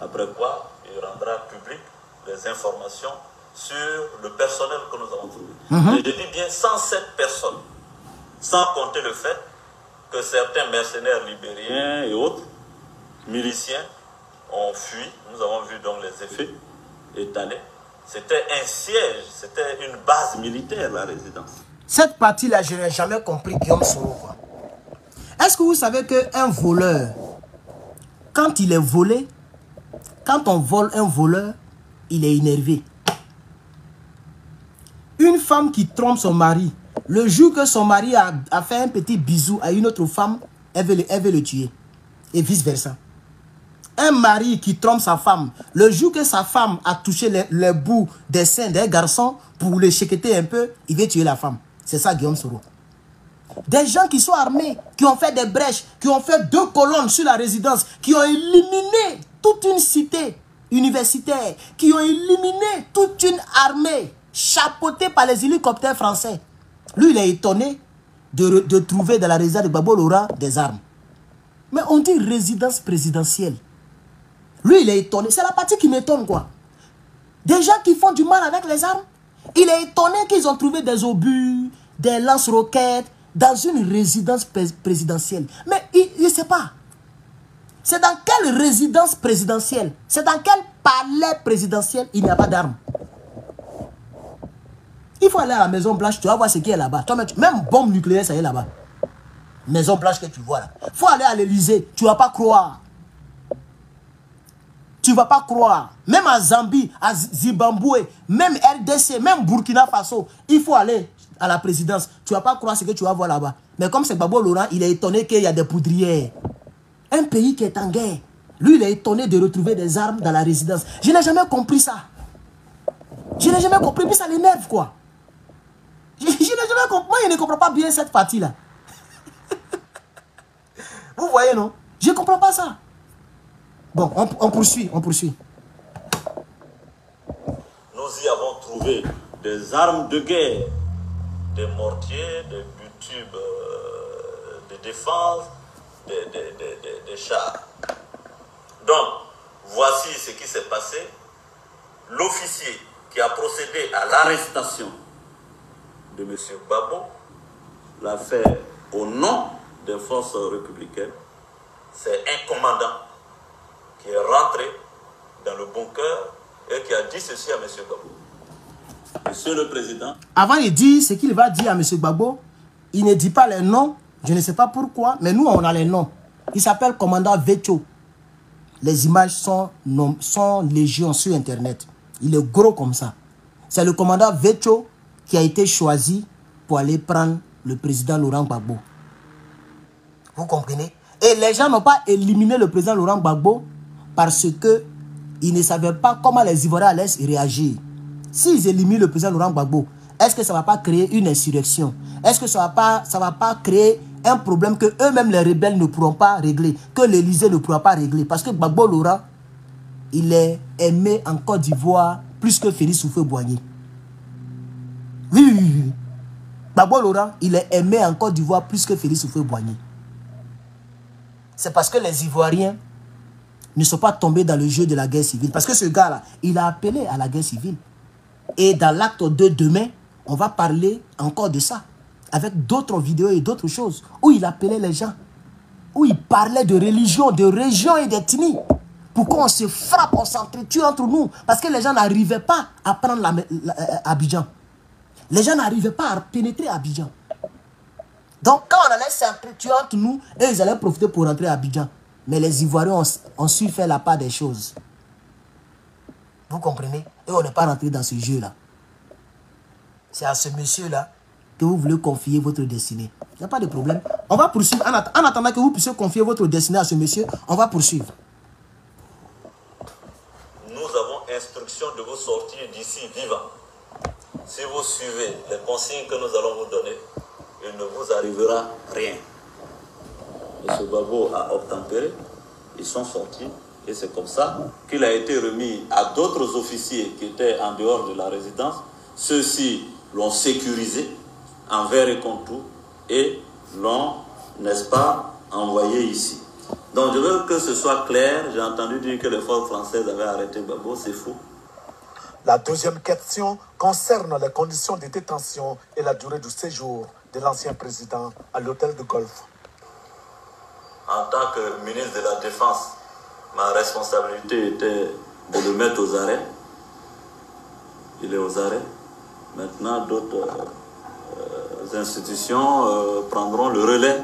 Après quoi, il rendra public les informations sur le personnel que nous avons trouvé. Et je dis bien 107 personnes, sans compter le fait que certains mercenaires libériens et autres, miliciens, ont fui. Nous avons vu donc les effets étalés. C'était un siège, c'était une base militaire, la résidence. Cette partie-là, je n'ai jamais compris Guillaume Soro. Est-ce que vous savez qu'un voleur, quand il est volé, quand on vole un voleur, il est énervé. Une femme qui trompe son mari, le jour que son mari a fait un petit bisou à une autre femme, elle veut le tuer. Et vice-versa. Un mari qui trompe sa femme, le jour que sa femme a touché le bout des seins d'un garçon pour le chiqueter un peu, il veut tuer la femme. C'est ça Guillaume Soro. Des gens qui sont armés, qui ont fait des brèches, qui ont fait 2 colonnes sur la résidence, qui ont éliminé toute une cité universitaire, qui ont éliminé toute une armée chapeautée par les hélicoptères français. Lui, il est étonné de trouver dans la résidence de Gbagbo Laurent des armes. Mais on dit résidence présidentielle. Lui, il est étonné. C'est la partie qui m'étonne, quoi. Des gens qui font du mal avec les armes. Il est étonné qu'ils ont trouvé des obus, des lance-roquettes dans une résidence présidentielle. Mais il ne sait pas. C'est dans quelle résidence présidentielle? C'est dans quel palais présidentiel il n'y a pas d'armes? Il faut aller à la Maison Blanche, tu vas voir ce qui est là-bas. Même bombe nucléaire, ça y est là-bas. Maison Blanche que tu vois là. Il faut aller à l'Élysée, tu ne vas pas croire. Tu ne vas pas croire. Même à Zambie, à Zimbabwe, même RDC, même Burkina Faso, il faut aller à la présidence. Tu ne vas pas croire ce que tu vas voir là-bas. Mais comme c'est Gbagbo Laurent, il est étonné qu'il y a des poudrières. Un pays qui est en guerre. Lui, il est étonné de retrouver des armes dans la résidence. Je n'ai jamais compris ça. Je n'ai jamais compris. Puis ça l'énerve, quoi. Moi, je ne comprends pas bien cette partie-là. Vous voyez, non? Je ne comprends pas ça. Bon, on poursuit, on poursuit. Nous y avons trouvé des armes de guerre, des mortiers, des tubes de défense, des chars. Donc, voici ce qui s'est passé. L'officier qui a procédé à l'arrestation de M. Gbagbo l'a fait au nom des forces républicaines. C'est un commandant qui est rentré dans le bunker et qui a dit ceci à M. Gbagbo. Monsieur le Président. Avant de dire ce qu'il va dire à M. Gbagbo, il ne dit pas les noms. Je ne sais pas pourquoi, mais nous, on a les noms. Il s'appelle commandant Vetcho. Les images sont légion sur Internet. Il est gros comme ça. C'est le commandant Vetcho qui a été choisi pour aller prendre le président Laurent Gbagbo. Vous comprenez? Et les gens n'ont pas éliminé le président Laurent Gbagbo parce qu'ils ne savaient pas comment les Ivoiriens allaient réagir. S'ils éliminent le président Laurent Gbagbo, est-ce que ça ne va pas créer une insurrection? Est-ce que ça ne va pas créer un problème que eux-mêmes les rebelles ne pourront pas régler, que l'Élysée ne pourra pas régler? Parce que Gbagbo Laurent, il est aimé en Côte d'Ivoire plus que Félix Houphouët-Boigny. Oui. Gbagbo Laurent, il est aimé en Côte d'Ivoire plus que Félix Houphouët-Boigny. C'est parce que les Ivoiriens ne sont pas tombés dans le jeu de la guerre civile. Parce que ce gars-là, il a appelé à la guerre civile. Et dans l'acte 2 demain, on va parler encore de ça. Avec d'autres vidéos et d'autres choses. Où il appelait les gens. Où il parlait de religion, de région et d'ethnie. Pourquoi on se frappe, on s'entretue entre nous? Parce que les gens n'arrivaient pas à prendre Abidjan. Les gens n'arrivaient pas à pénétrer Abidjan. Donc quand on allait s'entretuer entre nous, eux, ils allaient profiter pour rentrer à Abidjan. Mais les Ivoiriens ont su faire la part des choses. Vous comprenez? Et on n'est pas rentré dans ce jeu-là. C'est à ce monsieur-là que vous voulez confier votre destinée. Il n'y a pas de problème. On va poursuivre. En attendant que vous puissiez confier votre destinée à ce monsieur, on va poursuivre. Nous avons instruction de vous sortir d'ici vivant. Si vous suivez les consignes que nous allons vous donner, il ne vous arrivera rien. M. Gbagbo a obtempéré, ils sont sortis, et c'est comme ça qu'il a été remis à d'autres officiers qui étaient en dehors de la résidence. Ceux-ci l'ont sécurisé en verre et contour et l'ont, n'est-ce pas, envoyé ici. Donc je veux que ce soit clair. J'ai entendu dire que les forces françaises avaient arrêté Gbagbo, c'est faux. La deuxième question concerne les conditions de détention et la durée du séjour de l'ancien président à l'hôtel de Golfe. En tant que ministre de la Défense, ma responsabilité était de le mettre aux arrêts. Il est aux arrêts. Maintenant, d'autres institutions prendront le relais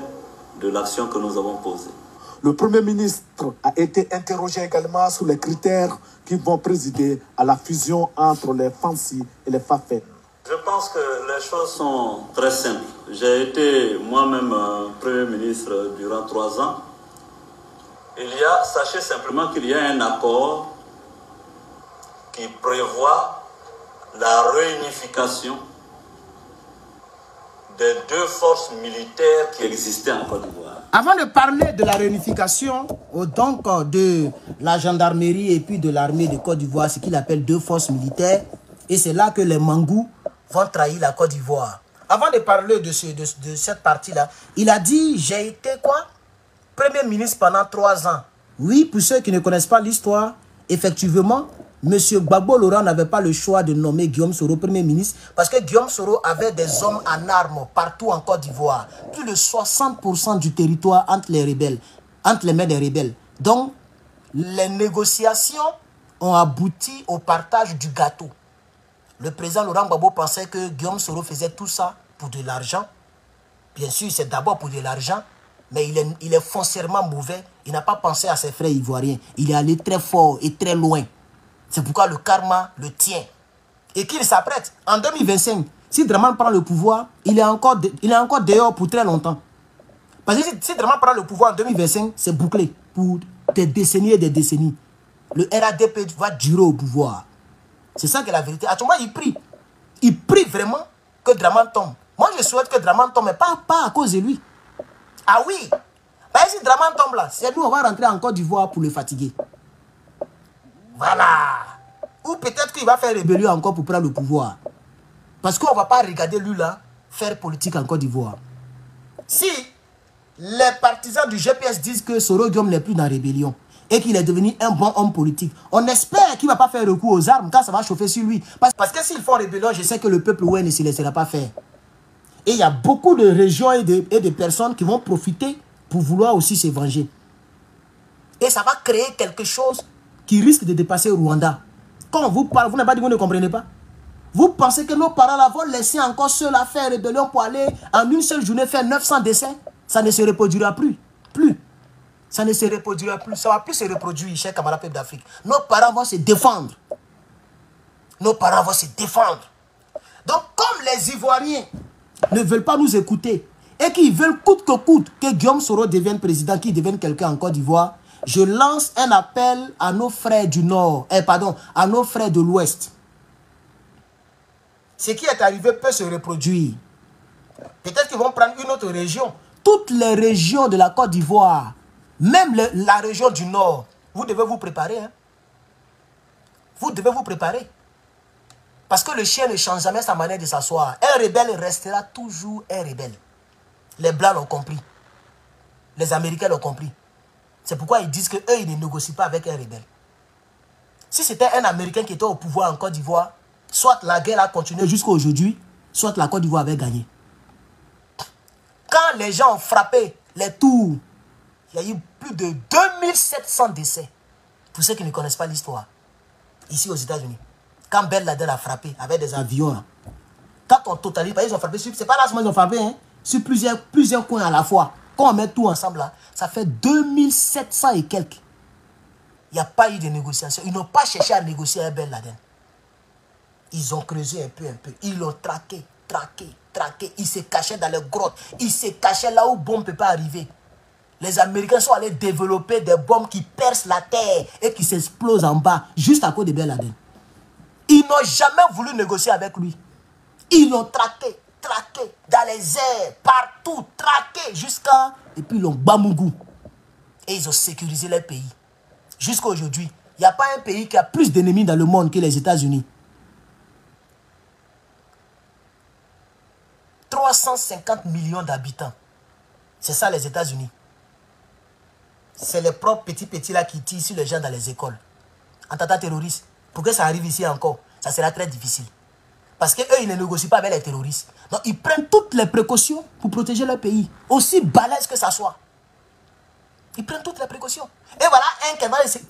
de l'action que nous avons posée. Le Premier ministre a été interrogé également sur les critères qui vont présider à la fusion entre les Fancy et les Fafen. Je pense que les choses sont très simples. J'ai été moi-même Premier ministre durant 3 ans. Sachez simplement qu'il y a un accord qui prévoit la réunification des 2 forces militaires qui existaient en Côte d'Ivoire. Avant de parler de la réunification, donc de la gendarmerie et puis de l'armée de Côte d'Ivoire, ce qu'il appelle 2 forces militaires, et c'est là que les Mangous vont trahir la Côte d'Ivoire. Avant de parler de cette partie-là, il a dit, j'ai été quoi? Premier ministre pendant 3 ans. Oui, pour ceux qui ne connaissent pas l'histoire, effectivement, M. Gbagbo Laurent n'avait pas le choix de nommer Guillaume Soro Premier ministre parce que Guillaume Soro avait des hommes en armes partout en Côte d'Ivoire. Plus de 60% du territoire entre les rebelles, entre les mains des rebelles. Donc, les négociations ont abouti au partage du gâteau. Le président Laurent Gbagbo pensait que Guillaume Soro faisait tout ça pour de l'argent. Bien sûr, c'est d'abord pour de l'argent, mais il est foncièrement mauvais. Il n'a pas pensé à ses frères ivoiriens. Il est allé très fort et très loin. C'est pourquoi le karma le tient. Et qu'il s'apprête. En 2025, si Dramane prend le pouvoir, il est encore dehors pour très longtemps. Parce que si Dramane prend le pouvoir en 2025, c'est bouclé pour des décennies et des décennies. Le RADP va durer au pouvoir. C'est ça qui est la vérité. À ce moment, il prie. Il prie vraiment que Dramane tombe. Moi, je souhaite que Dramane tombe, mais pas à cause de lui. Ah oui. Ben, si Dramane tombe là, c'est nous, on va rentrer en Côte d'Ivoire pour le fatiguer. Voilà. Ou peut-être qu'il va faire rébellion encore pour prendre le pouvoir. Parce qu'on ne va pas regarder lui là faire politique en Côte d'Ivoire. Si les partisans du GPS disent que Soro Guillaume n'est plus dans la rébellion et qu'il est devenu un bon homme politique, on espère qu'il ne va pas faire recours aux armes quand ça va chauffer sur lui. Parce que s'ils font rébellion, je sais que le peuple ouest ne se laissera pas faire. Et il y a beaucoup de régions et de personnes qui vont profiter pour vouloir aussi se venger. Et ça va créer quelque chose qui risque de dépasser Rwanda. Quand on vous parle, vous n'avez pas dit que vous ne comprenez pas. Vous pensez que nos parents là vont laisser encore ceux là faire rébellion pour aller en une seule journée faire 900 décès? Ça ne se reproduira plus. Ça ne se reproduira plus. Ça ne va plus se reproduire, chers camarades peuples d'Afrique. Nos parents vont se défendre. Nos parents vont se défendre. Donc, comme les Ivoiriens ne veulent pas nous écouter et qu'ils veulent coûte que coûte que Guillaume Soro devienne président, qu'il devienne quelqu'un en Côte d'Ivoire, je lance un appel à nos frères du Nord, à nos frères de l'Ouest. Ce qui est arrivé peut se reproduire. Peut-être qu'ils vont prendre une autre région. Toutes les régions de la Côte d'Ivoire, même la région du Nord, vous devez vous préparer. Hein? Vous devez vous préparer. Parce que le chien ne change jamais sa manière de s'asseoir. Un rebelle restera toujours un rebelle. Les Blancs l'ont compris. Les Américains l'ont compris. C'est pourquoi ils disent qu'eux, ils ne négocient pas avec un rebelle. Si c'était un Américain qui était au pouvoir en Côte d'Ivoire, soit la guerre a continué jusqu'à aujourd'hui, soit la Côte d'Ivoire avait gagné. Quand les gens ont frappé les tours, il y a eu plus de 2700 décès. Pour ceux qui ne connaissent pas l'histoire, ici aux États-Unis. Quand Ben Laden a frappé avec des avions, là, quand on totalise, ils ont frappé sur, c'est pas là seulement ils ont frappé, hein, sur plusieurs coins à la fois. Quand on met tout ensemble, là, ça fait 2700 et quelques. Il n'y a pas eu de négociation. Ils n'ont pas cherché à négocier avec Ben Laden. Ils ont creusé un peu. Ils l'ont traqué. Ils se cachaient dans les grottes. Ils se cachaient là où bombe ne peut pas arriver. Les Américains sont allés développer des bombes qui percent la terre et qui s'explosent en bas, juste à cause de Ben Laden. Ils n'ont jamais voulu négocier avec lui. Ils l'ont traqué dans les airs, partout, traqué jusqu'à... Et puis ils l'ont bamougou. Et ils ont sécurisé leur pays. Jusqu'à aujourd'hui, il n'y a pas un pays qui a plus d'ennemis dans le monde que les États-Unis. 350 millions d'habitants. C'est ça les États-Unis. C'est les propres petits là qui tirent sur les gens dans les écoles. Attentat terroriste. Pour que ça arrive ici encore, ça sera très difficile. Parce qu'eux, ils ne négocient pas avec les terroristes. Donc, ils prennent toutes les précautions pour protéger leur pays. Aussi balèze que ça soit. Ils prennent toutes les précautions. Et voilà un qui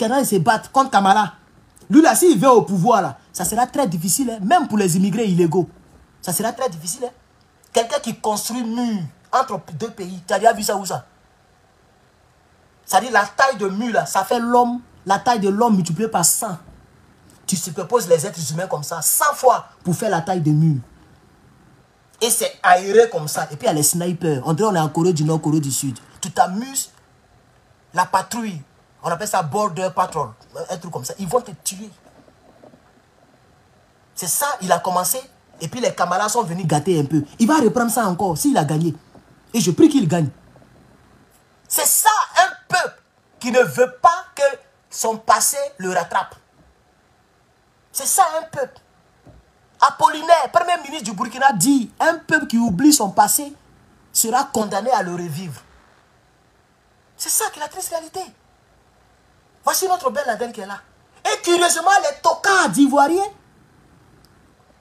va se battre contre Kamala. Lui, là, s'il vient au pouvoir, là, ça sera très difficile. Hein, même pour les immigrés illégaux. Ça sera très difficile. Hein. Quelqu'un qui construit un mur entre deux pays. Tu as déjà vu ça où ça? C'est-à-dire la taille de mur, là, ça fait l'homme, la taille de l'homme multipliée par 100. Tu superposes les êtres humains comme ça, 100 fois pour faire la taille de mur. Et c'est aéré comme ça. Et puis il y a les snipers. On dirait on est en Corée du Nord, Corée du Sud. Tu t'amuses, la patrouille, on appelle ça border patrol, un truc comme ça. Ils vont te tuer. C'est ça, il a commencé. Et puis les camarades sont venus gâter un peu. Il va reprendre ça encore, s'il a gagné. Et je prie qu'il gagne. C'est ça, un peuple qui ne veut pas que son passé le rattrape. C'est ça un peuple. Apollinaire, premier ministre du Burkina, dit un peuple qui oublie son passé sera condamné à le revivre. C'est ça qui est la triste réalité. Voici notre Ben Laden qui est là. Et curieusement, les tocards ivoiriens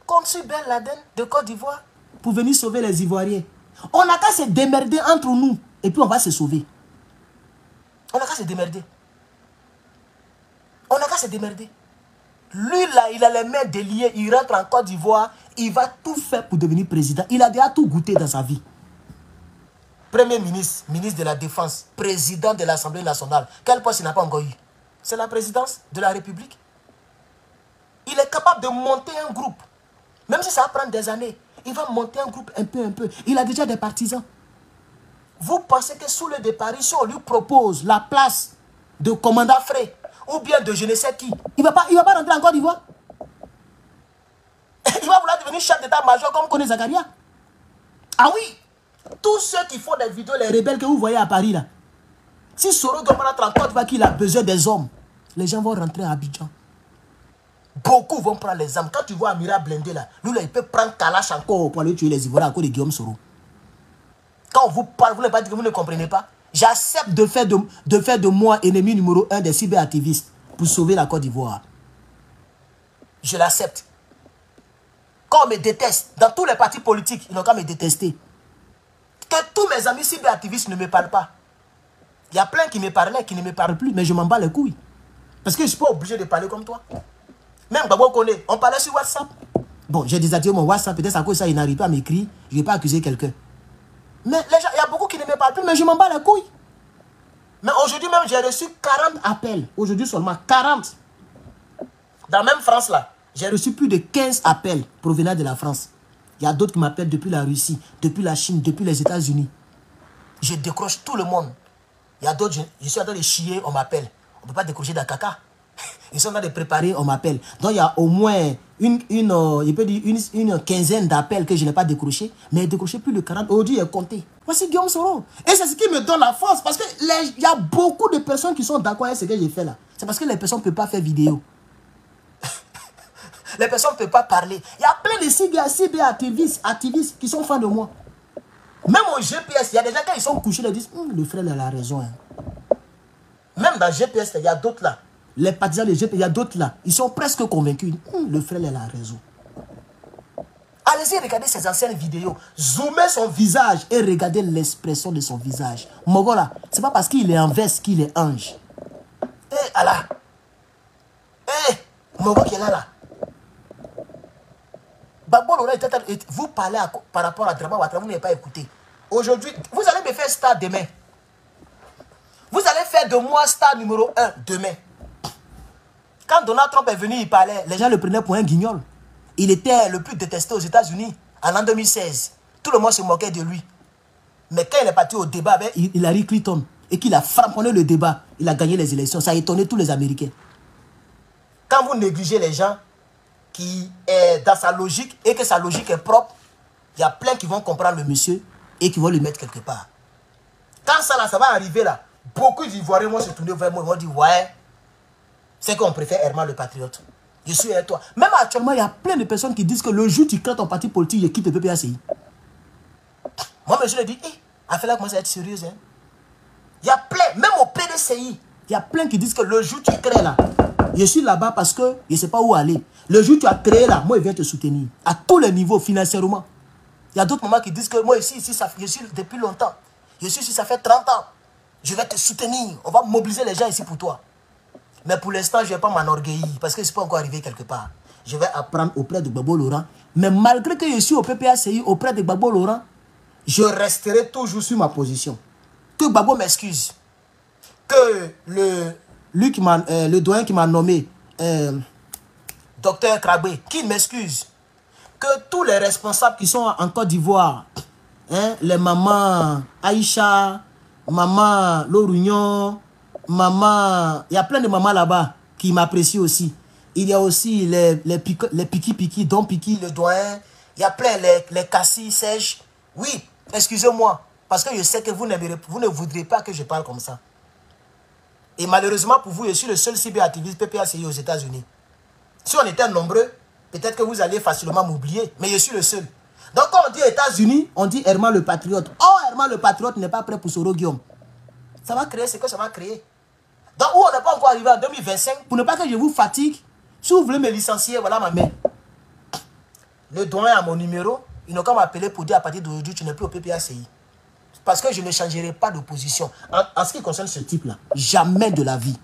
contre Ben Laden de Côte d'Ivoire pour venir sauver les Ivoiriens. On n'a qu'à se démerder entre nous et puis on va se sauver. On n'a qu'à se démerder. On n'a qu'à se démerder. Lui là, il a les mains déliées, il rentre en Côte d'Ivoire, il va tout faire pour devenir président. Il a déjà tout goûté dans sa vie. Premier ministre, ministre de la Défense, président de l'Assemblée nationale. Quel poste il n'a pas encore eu? C'est la présidence de la République. Il est capable de monter un groupe. Même si ça va prendre des années, il va monter un groupe un peu. Il a déjà des partisans. Vous pensez que sous le départ, si on lui propose la place de commandant frais, ou bien de je ne sais qui, il va pas rentrer en Côte d'Ivoire. tu vas vouloir devenir chef d'état-major comme Koné Zakaria? Ah oui. Tous ceux qui font des vidéos, les rebelles que vous voyez à Paris là. Si Soro doit prendre 30 fois qu'il a besoin des hommes, les gens vont rentrer à Abidjan. Beaucoup vont prendre les armes. Quand tu vois Amira blindé là, lui là, il peut prendre Kalash encore pour aller tuer les Ivoiriens à cause de Guillaume Soro. Quand on vous parle, vous ne pas dire que vous ne comprenez pas. J'accepte de faire de moi ennemi numéro 1 des cyberactivistes pour sauver la Côte d'Ivoire. Je l'accepte. Quand on me déteste, dans tous les partis politiques, ils n'ont qu'à me détester. Que tous mes amis cyberactivistes ne me parlent pas. Il y a plein qui me parlaient, qui ne me parlent plus, mais je m'en bats les couilles. Parce que je ne suis pas obligé de parler comme toi. Même Babo connaît, on parlait sur WhatsApp. Bon, j'ai désactivé mon WhatsApp, peut-être à cause de ça, il n'arrive pas à m'écrire. Je ne vais pas accuser quelqu'un. Mais les gens, il y a beaucoup qui ne me parlent plus, mais je m'en bats les couilles. Mais aujourd'hui même, j'ai reçu 40 appels. Aujourd'hui seulement 40. Dans la même France là, j'ai reçu plus de 15 appels provenant de la France. Il y a d'autres qui m'appellent depuis la Russie, depuis la Chine, depuis les États-Unis. Je décroche tout le monde. Il y a d'autres, je suis en train de chier, on m'appelle. On ne peut pas décrocher d'un caca. Ils sont en train de préparer, on m'appelle. Donc il y a au moins une quinzaine d'appels que je n'ai pas décroché, mais j'ai décroché plus de 40. Aujourd'hui, il est compté. Voici Guillaume Soro. Et c'est ce qui me donne la force, parce qu'il y a beaucoup de personnes qui sont d'accord avec ce que j'ai fait là. C'est parce que les personnes ne peuvent pas faire vidéo. Les personnes ne peuvent pas parler. Il y a plein de cyber-activistes qui sont fans de moi. Même au GPS, il y a des gens, quand ils sont couchés, ils disent le frère, il a raison. Hein. Même dans GPS, il y a d'autres là. Les partisans de GPS, il y a d'autres là. Ils sont presque convaincus. Le frère, il a raison. Allez-y, regardez ses anciennes vidéos. Zoomez son visage et regardez l'expression de son visage. Mogola, c'est pas parce qu'il est en veste qu'il est ange. Eh, Allah. Eh, Mogo qui est là. Vous parlez par rapport à Draman Ouattara, vous n'avez pas écouté. Aujourd'hui, vous allez me faire star demain. Vous allez faire de moi star numéro 1 demain. Quand Donald Trump est venu, il parlait, les gens le prenaient pour un guignol. Il était le plus détesté aux États-Unis en l'an 2016. Tout le monde se moquait de lui. Mais quand il est parti au débat avec Hillary Clinton et qu'il a frapponné le débat, il a gagné les élections. Ça a étonné tous les Américains. Quand vous négligez les gens qui est dans sa logique et que sa logique est propre, il y a plein qui vont comprendre le monsieur et qui vont le mettre quelque part. Quand ça là, ça va arriver là, beaucoup d'Ivoiriens vont se tourner vers moi, ils vont dire ouais, c'est qu'on préfère Herman le patriote. Je suis avec toi. Même actuellement, il y a plein de personnes qui disent que le jour où tu crées ton parti politique, il quitte le PPACI. Moi, monsieur, je dis, affaire-là commence à être sérieuse. Hein? Il y a plein, même au PDCI, il y a plein qui disent que le jour où tu crées là, je suis là-bas parce que je ne sais pas où aller. Le jour où tu as créé là, moi, je viens te soutenir. À tous les niveaux, financièrement. Il y a d'autres moments qui disent que moi, ici je suis depuis longtemps. Je suis ici, ça fait 30 ans. Je vais te soutenir. On va mobiliser les gens ici pour toi. Mais pour l'instant, je ne vais pas m'enorgueillir parce que je ne suis pas encore arrivé quelque part. Je vais apprendre auprès de Gbagbo Laurent. Mais malgré que je suis au PPACI, auprès de Gbagbo Laurent, je resterai toujours sur ma position. Que Gbagbo m'excuse. Que le doyen qui m'a nommé, Docteur Krabé, qu'il m'excuse. Que tous les responsables qui sont en Côte d'Ivoire, hein, les mamans Aïcha, maman Lorugnon, maman, il y a plein de mamans là-bas qui m'apprécient aussi. Il y a aussi les Piki, Don Piki, le doyen. Il y a plein, les Cassis, Sèche. Oui, excusez-moi, parce que je sais que vous ne voudrez pas que je parle comme ça. Et malheureusement pour vous, je suis le seul cyberactiviste PPACI aux États-Unis. Si on était nombreux, peut-être que vous alliez facilement m'oublier, mais je suis le seul. Donc quand on dit États-Unis, on dit Herman le patriote. Oh, Herman le patriote n'est pas prêt pour Soro Guillaume. Ça va créer ce que ça va créer. Donc où on n'est pas encore arrivé en 2025, pour ne pas que je vous fatigue, si vous voulez me licencier, voilà ma main. Le doyen a mon numéro, ils n'ont qu'à m'appeler pour dire à partir d'aujourd'hui, tu n'es plus au PPACI. Parce que je ne changerai pas de position. En ce qui concerne ce type-là, jamais de la vie.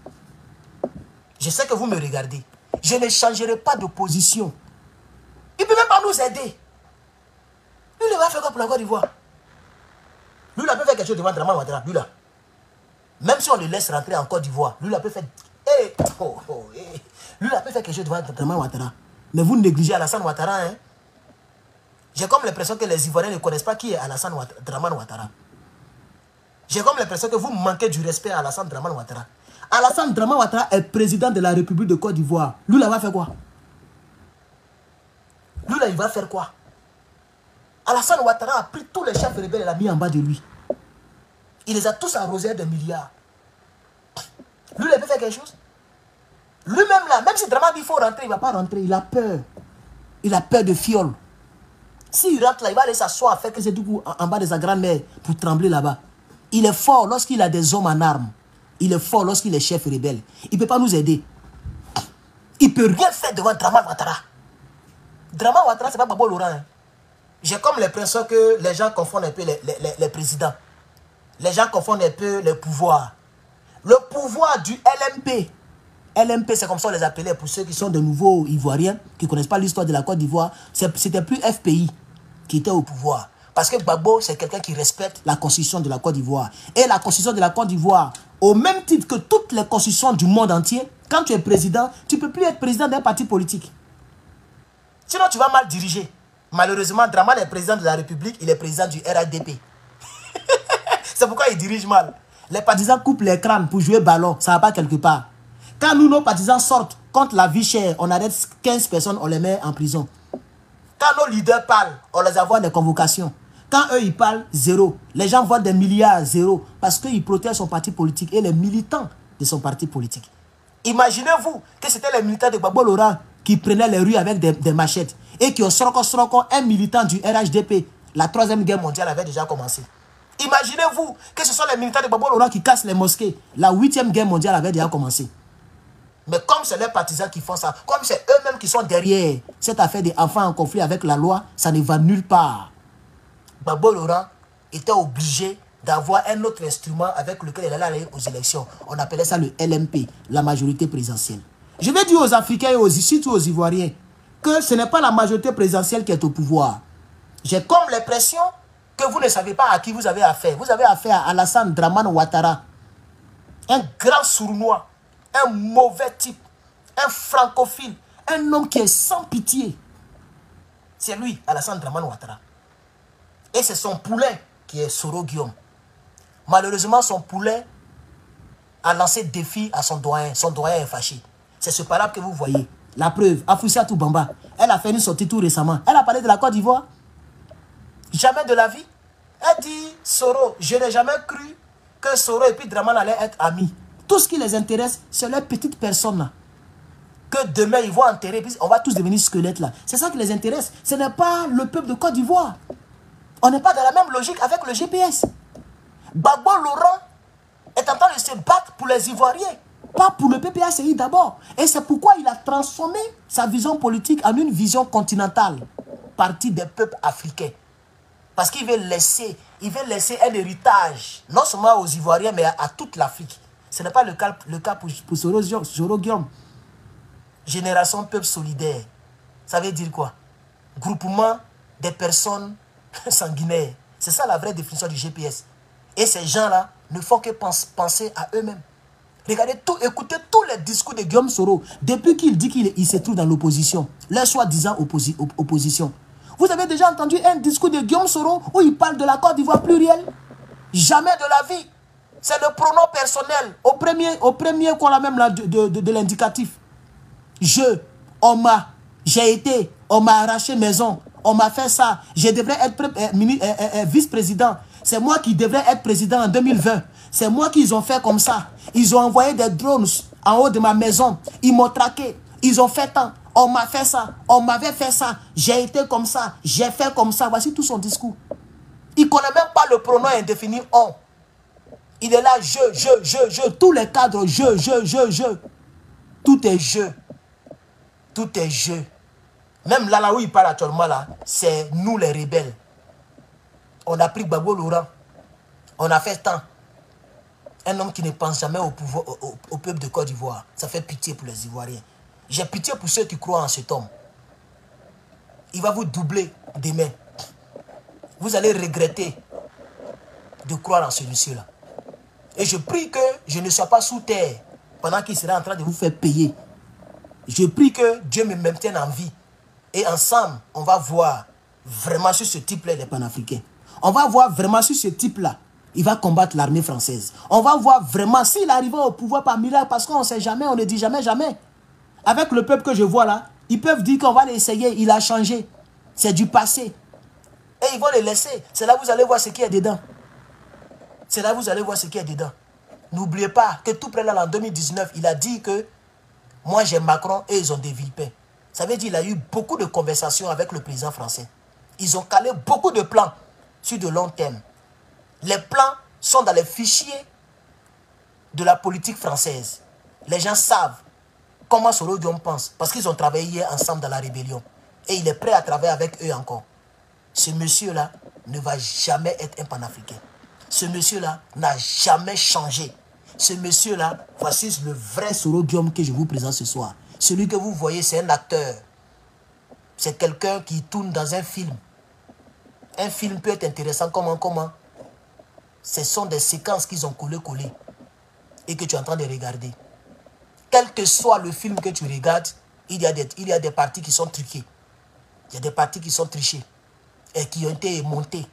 Je sais que vous me regardez. Je ne changerai pas de position. Il ne peut même pas nous aider. Lui, il va faire quoi pour la Côte d'Ivoire? Lui, il a peut faire quelque chose devant Draman Ouattara. Lui, là. Même si on le laisse rentrer en Côte d'Ivoire, lui, il a peut faire... Lui, il a peut faire quelque chose devant Draman Ouattara. Mais vous négligez Alassane Ouattara, hein? J'ai comme l'impression que les Ivoiriens ne connaissent pas qui est Alassane Draman Ouattara. J'ai comme l'impression que vous manquez du respect à Alassane Draman Ouattara. Alassane Draman Ouattara est président de la République de Côte d'Ivoire. Lui, il va faire quoi? Lui, là, il va faire quoi? Alassane Ouattara a pris tous les chefs rebelles et l'a mis en bas de lui. Il les a tous arrosés de milliards. Lui, il peut faire quelque chose? Lui-même là, même si Dramane dit qu'il faut rentrer, il ne va pas rentrer. Il a peur. Il a peur de fiole. S'il rentre là, il va aller s'asseoir, faire que c'est du coup en bas de sa grand-mère pour trembler là-bas. Il est fort lorsqu'il a des hommes en armes. Il est fort lorsqu'il est chef rebelle. Il ne peut pas nous aider. Il ne peut rien faire devant Dramane Ouattara. Dramane Ouattara, ce n'est pas Gbagbo Laurent. Hein. J'ai comme l'impression que les gens confondent un peu les présidents. Les gens confondent un peu les pouvoirs. Le pouvoir du LMP. LMP, c'est comme ça on les appelait pour ceux qui sont de nouveaux Ivoiriens, qui ne connaissent pas l'histoire de la Côte d'Ivoire. C'était plus FPI qui était au pouvoir. Parce que Gbagbo, c'est quelqu'un qui respecte la constitution de la Côte d'Ivoire. Et la constitution de la Côte d'Ivoire, au même titre que toutes les constitutions du monde entier, quand tu es président, tu ne peux plus être président d'un parti politique. Sinon, tu vas mal diriger. Malheureusement, Dramane est président de la République, il est président du RHDP. C'est pourquoi il dirige mal. Les partisans coupent les crânes pour jouer ballon, ça ne va pas quelque part. Quand nous, nos partisans sortent contre la vie chère, on arrête 15 personnes, on les met en prison. Quand nos leaders parlent, on les envoie des convocations. Quand eux, ils parlent, zéro. Les gens voient des milliards, zéro. Parce qu'ils protègent son parti politique et les militants de son parti politique. Imaginez-vous que c'était les militants de Gbagbo Laurent qui prenaient les rues avec des machettes et qui ont soroko un militant du RHDP. La 3e guerre mondiale avait déjà commencé. Imaginez-vous que ce sont les militants de Gbagbo Laurent qui cassent les mosquées. La 8e guerre mondiale avait déjà commencé. Mais comme c'est les partisans qui font ça, comme c'est eux-mêmes qui sont derrière cette affaire des enfants en conflit avec la loi, ça ne va nulle part. Gbagbo Laurent était obligé d'avoir un autre instrument avec lequel il allait aller aux élections. On appelait ça le LMP, la majorité présidentielle. Je vais dire aux Africains et surtout aux Ivoiriens que ce n'est pas la majorité présidentielle qui est au pouvoir. J'ai comme l'impression que vous ne savez pas à qui vous avez affaire. Vous avez affaire à Alassane Dramane Ouattara, un grand sournois, un mauvais type, un francophile, un homme qui est sans pitié. C'est lui, Alassane Dramane Ouattara. Et c'est son poulet qui est Soro Guillaume. Malheureusement, son poulet a lancé défi à son doyen. Son doyen est fâché. C'est ce palabre que vous voyez. La preuve, Afoussiatou Bamba, elle a fait une sortie tout récemment. Elle a parlé de la Côte d'Ivoire. Jamais de la vie. Elle dit, Soro, je n'ai jamais cru que Soro et puis Dramane allaient être amis. Tout ce qui les intéresse, c'est leur petite personne là. Que demain, ils vont enterrer, puis on va tous devenir squelettes là. C'est ça qui les intéresse. Ce n'est pas le peuple de Côte d'Ivoire. On n'est pas dans la même logique avec le GPS. Gbagbo Laurent est en train de se battre pour les Ivoiriens, pas pour le PPACI d'abord. Et c'est pourquoi il a transformé sa vision politique en une vision continentale, partie des peuples africains. Parce qu'il veut laisser un héritage, non seulement aux Ivoiriens, mais à toute l'Afrique. Ce n'est pas le cas pour Soro Guillaume. Génération peuple solidaire. Ça veut dire quoi? Groupement des personnes sanguinaires. C'est ça la vraie définition du GPS. Et ces gens-là ne font que penser à eux-mêmes. Regardez écoutez tous les discours de Guillaume Soro depuis qu'il dit qu'il se trouve dans l'opposition. Leur soi-disant opposition. Vous avez déjà entendu un discours de Guillaume Soro où il parle de la Côte d'Ivoire plurielle? Jamais de la vie. C'est le pronom personnel. Au premier qu'on a même là de l'indicatif. J'ai été, on m'a arraché maison, on m'a fait ça. Je devrais être vice-président. C'est moi qui devrais être président en 2020. C'est moi qu'ils ont fait comme ça. Ils ont envoyé des drones en haut de ma maison. Ils m'ont traqué. Ils ont fait tant. On m'a fait ça. On m'avait fait ça. J'ai été comme ça. J'ai fait comme ça. Voici tout son discours. Il ne connaît même pas le pronom indéfini on. Il est là, je. Tous les cadres, je. Tout est je. Tout est je. Même là où il parle actuellement, là, c'est nous les rebelles. On a pris Gbagbo Laurent. On a fait tant. Un homme qui ne pense jamais au peuple de Côte d'Ivoire. Ça fait pitié pour les Ivoiriens. J'ai pitié pour ceux qui croient en cet homme. Il va vous doubler demain. Vous allez regretter de croire en celui-ci-là. Et je prie que je ne sois pas sous terre pendant qu'il sera en train de vous faire payer. Je prie que Dieu me maintienne en vie. Et ensemble, on va voir vraiment sur ce type-là les panafricains. On va voir vraiment sur ce type-là. Il va combattre l'armée française. On va voir vraiment s'il arrivera au pouvoir par miracle, parce qu'on ne sait jamais, on ne dit jamais, jamais. Avec le peuple que je vois là, ils peuvent dire qu'on va l'essayer, il a changé. C'est du passé. Et ils vont les laisser. C'est là que vous allez voir ce qui est dedans. C'est là que vous allez voir ce qui est dedans. N'oubliez pas que tout près là, en 2019, il a dit que moi j'ai Macron et ils ont des villepins. Ça veut dire qu'il a eu beaucoup de conversations avec le président français. Ils ont calé beaucoup de plans sur de long terme. Les plans sont dans les fichiers de la politique française. Les gens savent comment Soro Guillaume pense. Parce qu'ils ont travaillé ensemble dans la rébellion. Et il est prêt à travailler avec eux encore. Ce monsieur-là ne va jamais être un panafricain. Ce monsieur-là n'a jamais changé. Ce monsieur-là, voici le vrai Soro Guillaume que je vous présente ce soir. Celui que vous voyez, c'est un acteur. C'est quelqu'un qui tourne dans un film. Un film peut être intéressant comment. Ce sont des séquences qu'ils ont collées et que tu es en train de regarder. Quel que soit le film que tu regardes, il y a des parties qui sont truquées. Il y a des parties qui sont trichées et qui ont été montées.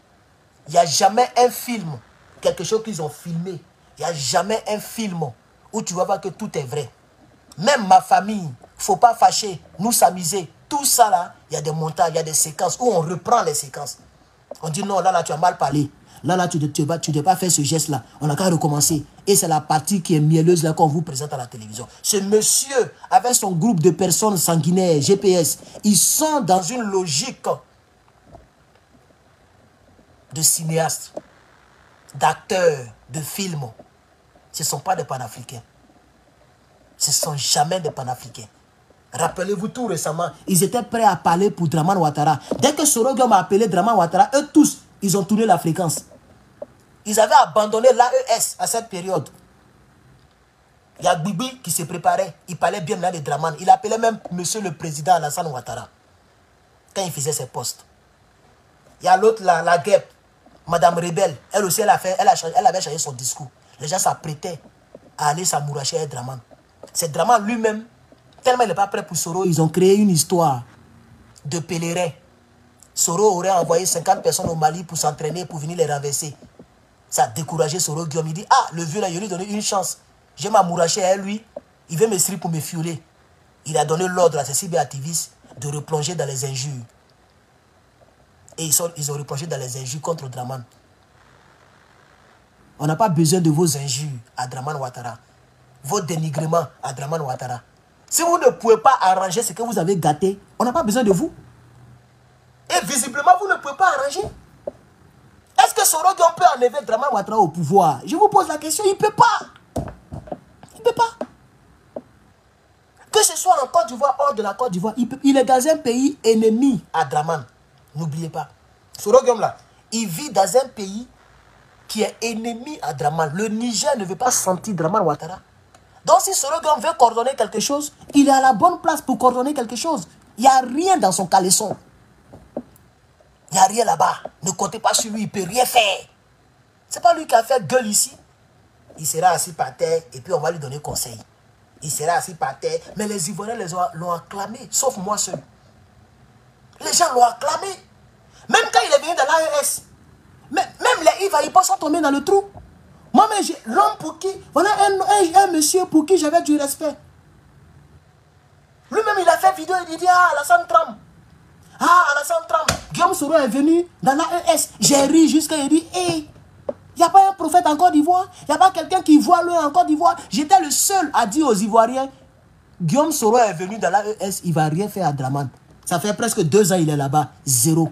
Il n'y a jamais un film, quelque chose qu'ils ont filmé. Il n'y a jamais un film où tu vas voir que tout est vrai. Même ma famille, il ne faut pas fâcher, nous s'amuser. Tout ça là, il y a des montages, il y a des séquences où on reprend les séquences. On dit non, là tu as mal parlé. Là tu ne dois pas faire ce geste-là. On n'a qu'à recommencer. Et c'est la partie qui est mielleuse là qu'on vous présente à la télévision. Ce monsieur, avec son groupe de personnes sanguinaires, GPS, ils sont dans une logique de cinéastes, d'acteurs, de films. Ce ne sont pas des panafricains. Ce ne sont jamais des panafricains. Rappelez-vous tout récemment, ils étaient prêts à parler pour Dramane Ouattara. Dès que Soro Guillaume a appelé Dramane Ouattara, eux tous, ils ont tourné la fréquence. Ils avaient abandonné l'AES à cette période. Il y a Bibi qui se préparait. Il parlait bien là de Dramane. Il appelait même Monsieur le Président Alassane Ouattara quand il faisait ses postes. Il y a l'autre, la guêpe, Madame Rebelle. Elle aussi, elle avait changé son discours. Les gens s'apprêtaient à aller s'amouracher avec Dramane. C'est Dramane lui-même, tellement il n'est pas prêt pour Soro, ils ont créé une histoire de pèlerins. Soro aurait envoyé 50 personnes au Mali pour s'entraîner, pour venir les renverser. Ça a découragé Soro Guillaume. Il dit, ah, le vieux là, il lui a donné une chance. Je vais m'amouracher à lui. Il veut me strier pour me fioler. Il a donné l'ordre à ces cyberactivistes de replonger dans les injures. Et ils ont replongé dans les injures contre Dramane. On n'a pas besoin de vos injures à Dramane Ouattara. Vos dénigrements à Dramane Ouattara. Si vous ne pouvez pas arranger ce que vous avez gâté, on n'a pas besoin de vous. Et visiblement, vous ne pouvez pas arranger. Est-ce que Soro Guillaume peut enlever Dramane Ouattara au pouvoir? Je vous pose la question, il ne peut pas. Il ne peut pas. Que ce soit en Côte d'Ivoire, hors de la Côte d'Ivoire, il est dans un pays ennemi à Dramane. N'oubliez pas. Soro Guillaume là, il vit dans un pays qui est ennemi à Dramane. Le Niger ne veut pas sentir Dramane Ouattara. Donc si Soro Guillaume veut coordonner quelque chose, il est à la bonne place pour coordonner quelque chose. Il n'y a rien dans son caleçon. Il n'y a rien là-bas. Ne comptez pas sur lui, il ne peut rien faire. Ce n'est pas lui qui a fait gueule ici. Il sera assis par terre et puis on va lui donner conseil. Il sera assis par terre, mais les Ivoiriens l'ont acclamé, sauf moi seul. Les gens l'ont acclamé. Même quand il est venu dans l'AES, même les Ivoiriens sont tombés dans le trou. Moi-même, l'homme pour qui, voilà un monsieur pour qui j'avais du respect. Lui-même, il a fait vidéo, il dit, ah, Alassane Tram. Ah, Alassane Tram. Guillaume Soro est venu dans l'AES. J'ai ri jusqu'à il dit, hé, il n'y a pas un prophète en Côte d'Ivoire. Il n'y a pas quelqu'un qui voit loin en Côte d'Ivoire. J'étais le seul à dire aux Ivoiriens, Guillaume Soro est venu dans l'AES, il ne va rien faire à Dramane. Ça fait presque 2 ans il est là-bas, 0.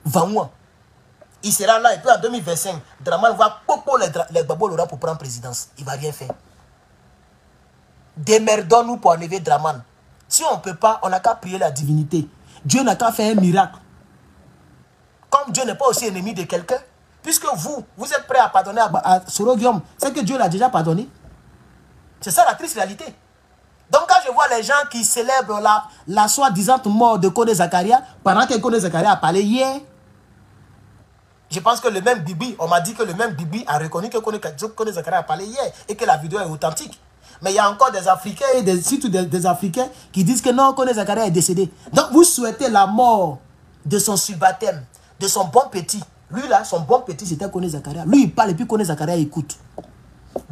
20 mois. Il sera là et puis en 2025, Dramane va popo les Babolora pour prendre présidence. Il ne va rien faire. Démerdons-nous pour enlever Dramane. Si on ne peut pas, on n'a qu'à prier la divinité. Dieu n'a qu'à faire un miracle. Comme Dieu n'est pas aussi ennemi de quelqu'un, puisque vous êtes prêt à pardonner à Soro Guillaume, c'est que Dieu l'a déjà pardonné. C'est ça la triste réalité. Donc quand je vois les gens qui célèbrent la soi-disant mort de Kone Zakaria, pendant que Kone Zakaria a parlé hier, je pense que le même Bibi, on m'a dit que le même Bibi a reconnu que Kone Zakaria a parlé hier et que la vidéo est authentique. Mais il y a encore des Africains et surtout des Africains qui disent que non, Kone Zakaria est décédé. Donc vous souhaitez la mort de son subalterne, de son bon petit. Lui là, son bon petit c'était Kone Zakaria. Lui il parle et puis Kone Zakaria écoute.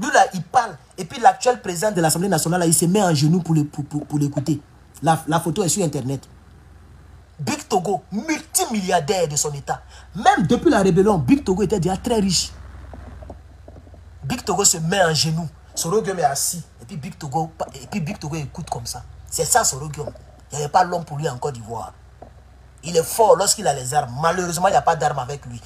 Lui là, il parle. Et puis l'actuel président de l'Assemblée nationale, là, il se met en genoux pour l'écouter. La photo est sur Internet. Big Togo, multimilliardaire de son état. Même depuis la rébellion, Big Togo était déjà très riche. Big Togo se met en genoux. Soroguem est assis. Et puis Big Togo écoute comme ça. C'est ça Soroguem. Il n'y avait pas l'homme pour lui en Côte d'Ivoire. Il est fort lorsqu'il a les armes. Malheureusement, il n'y a pas d'armes avec lui.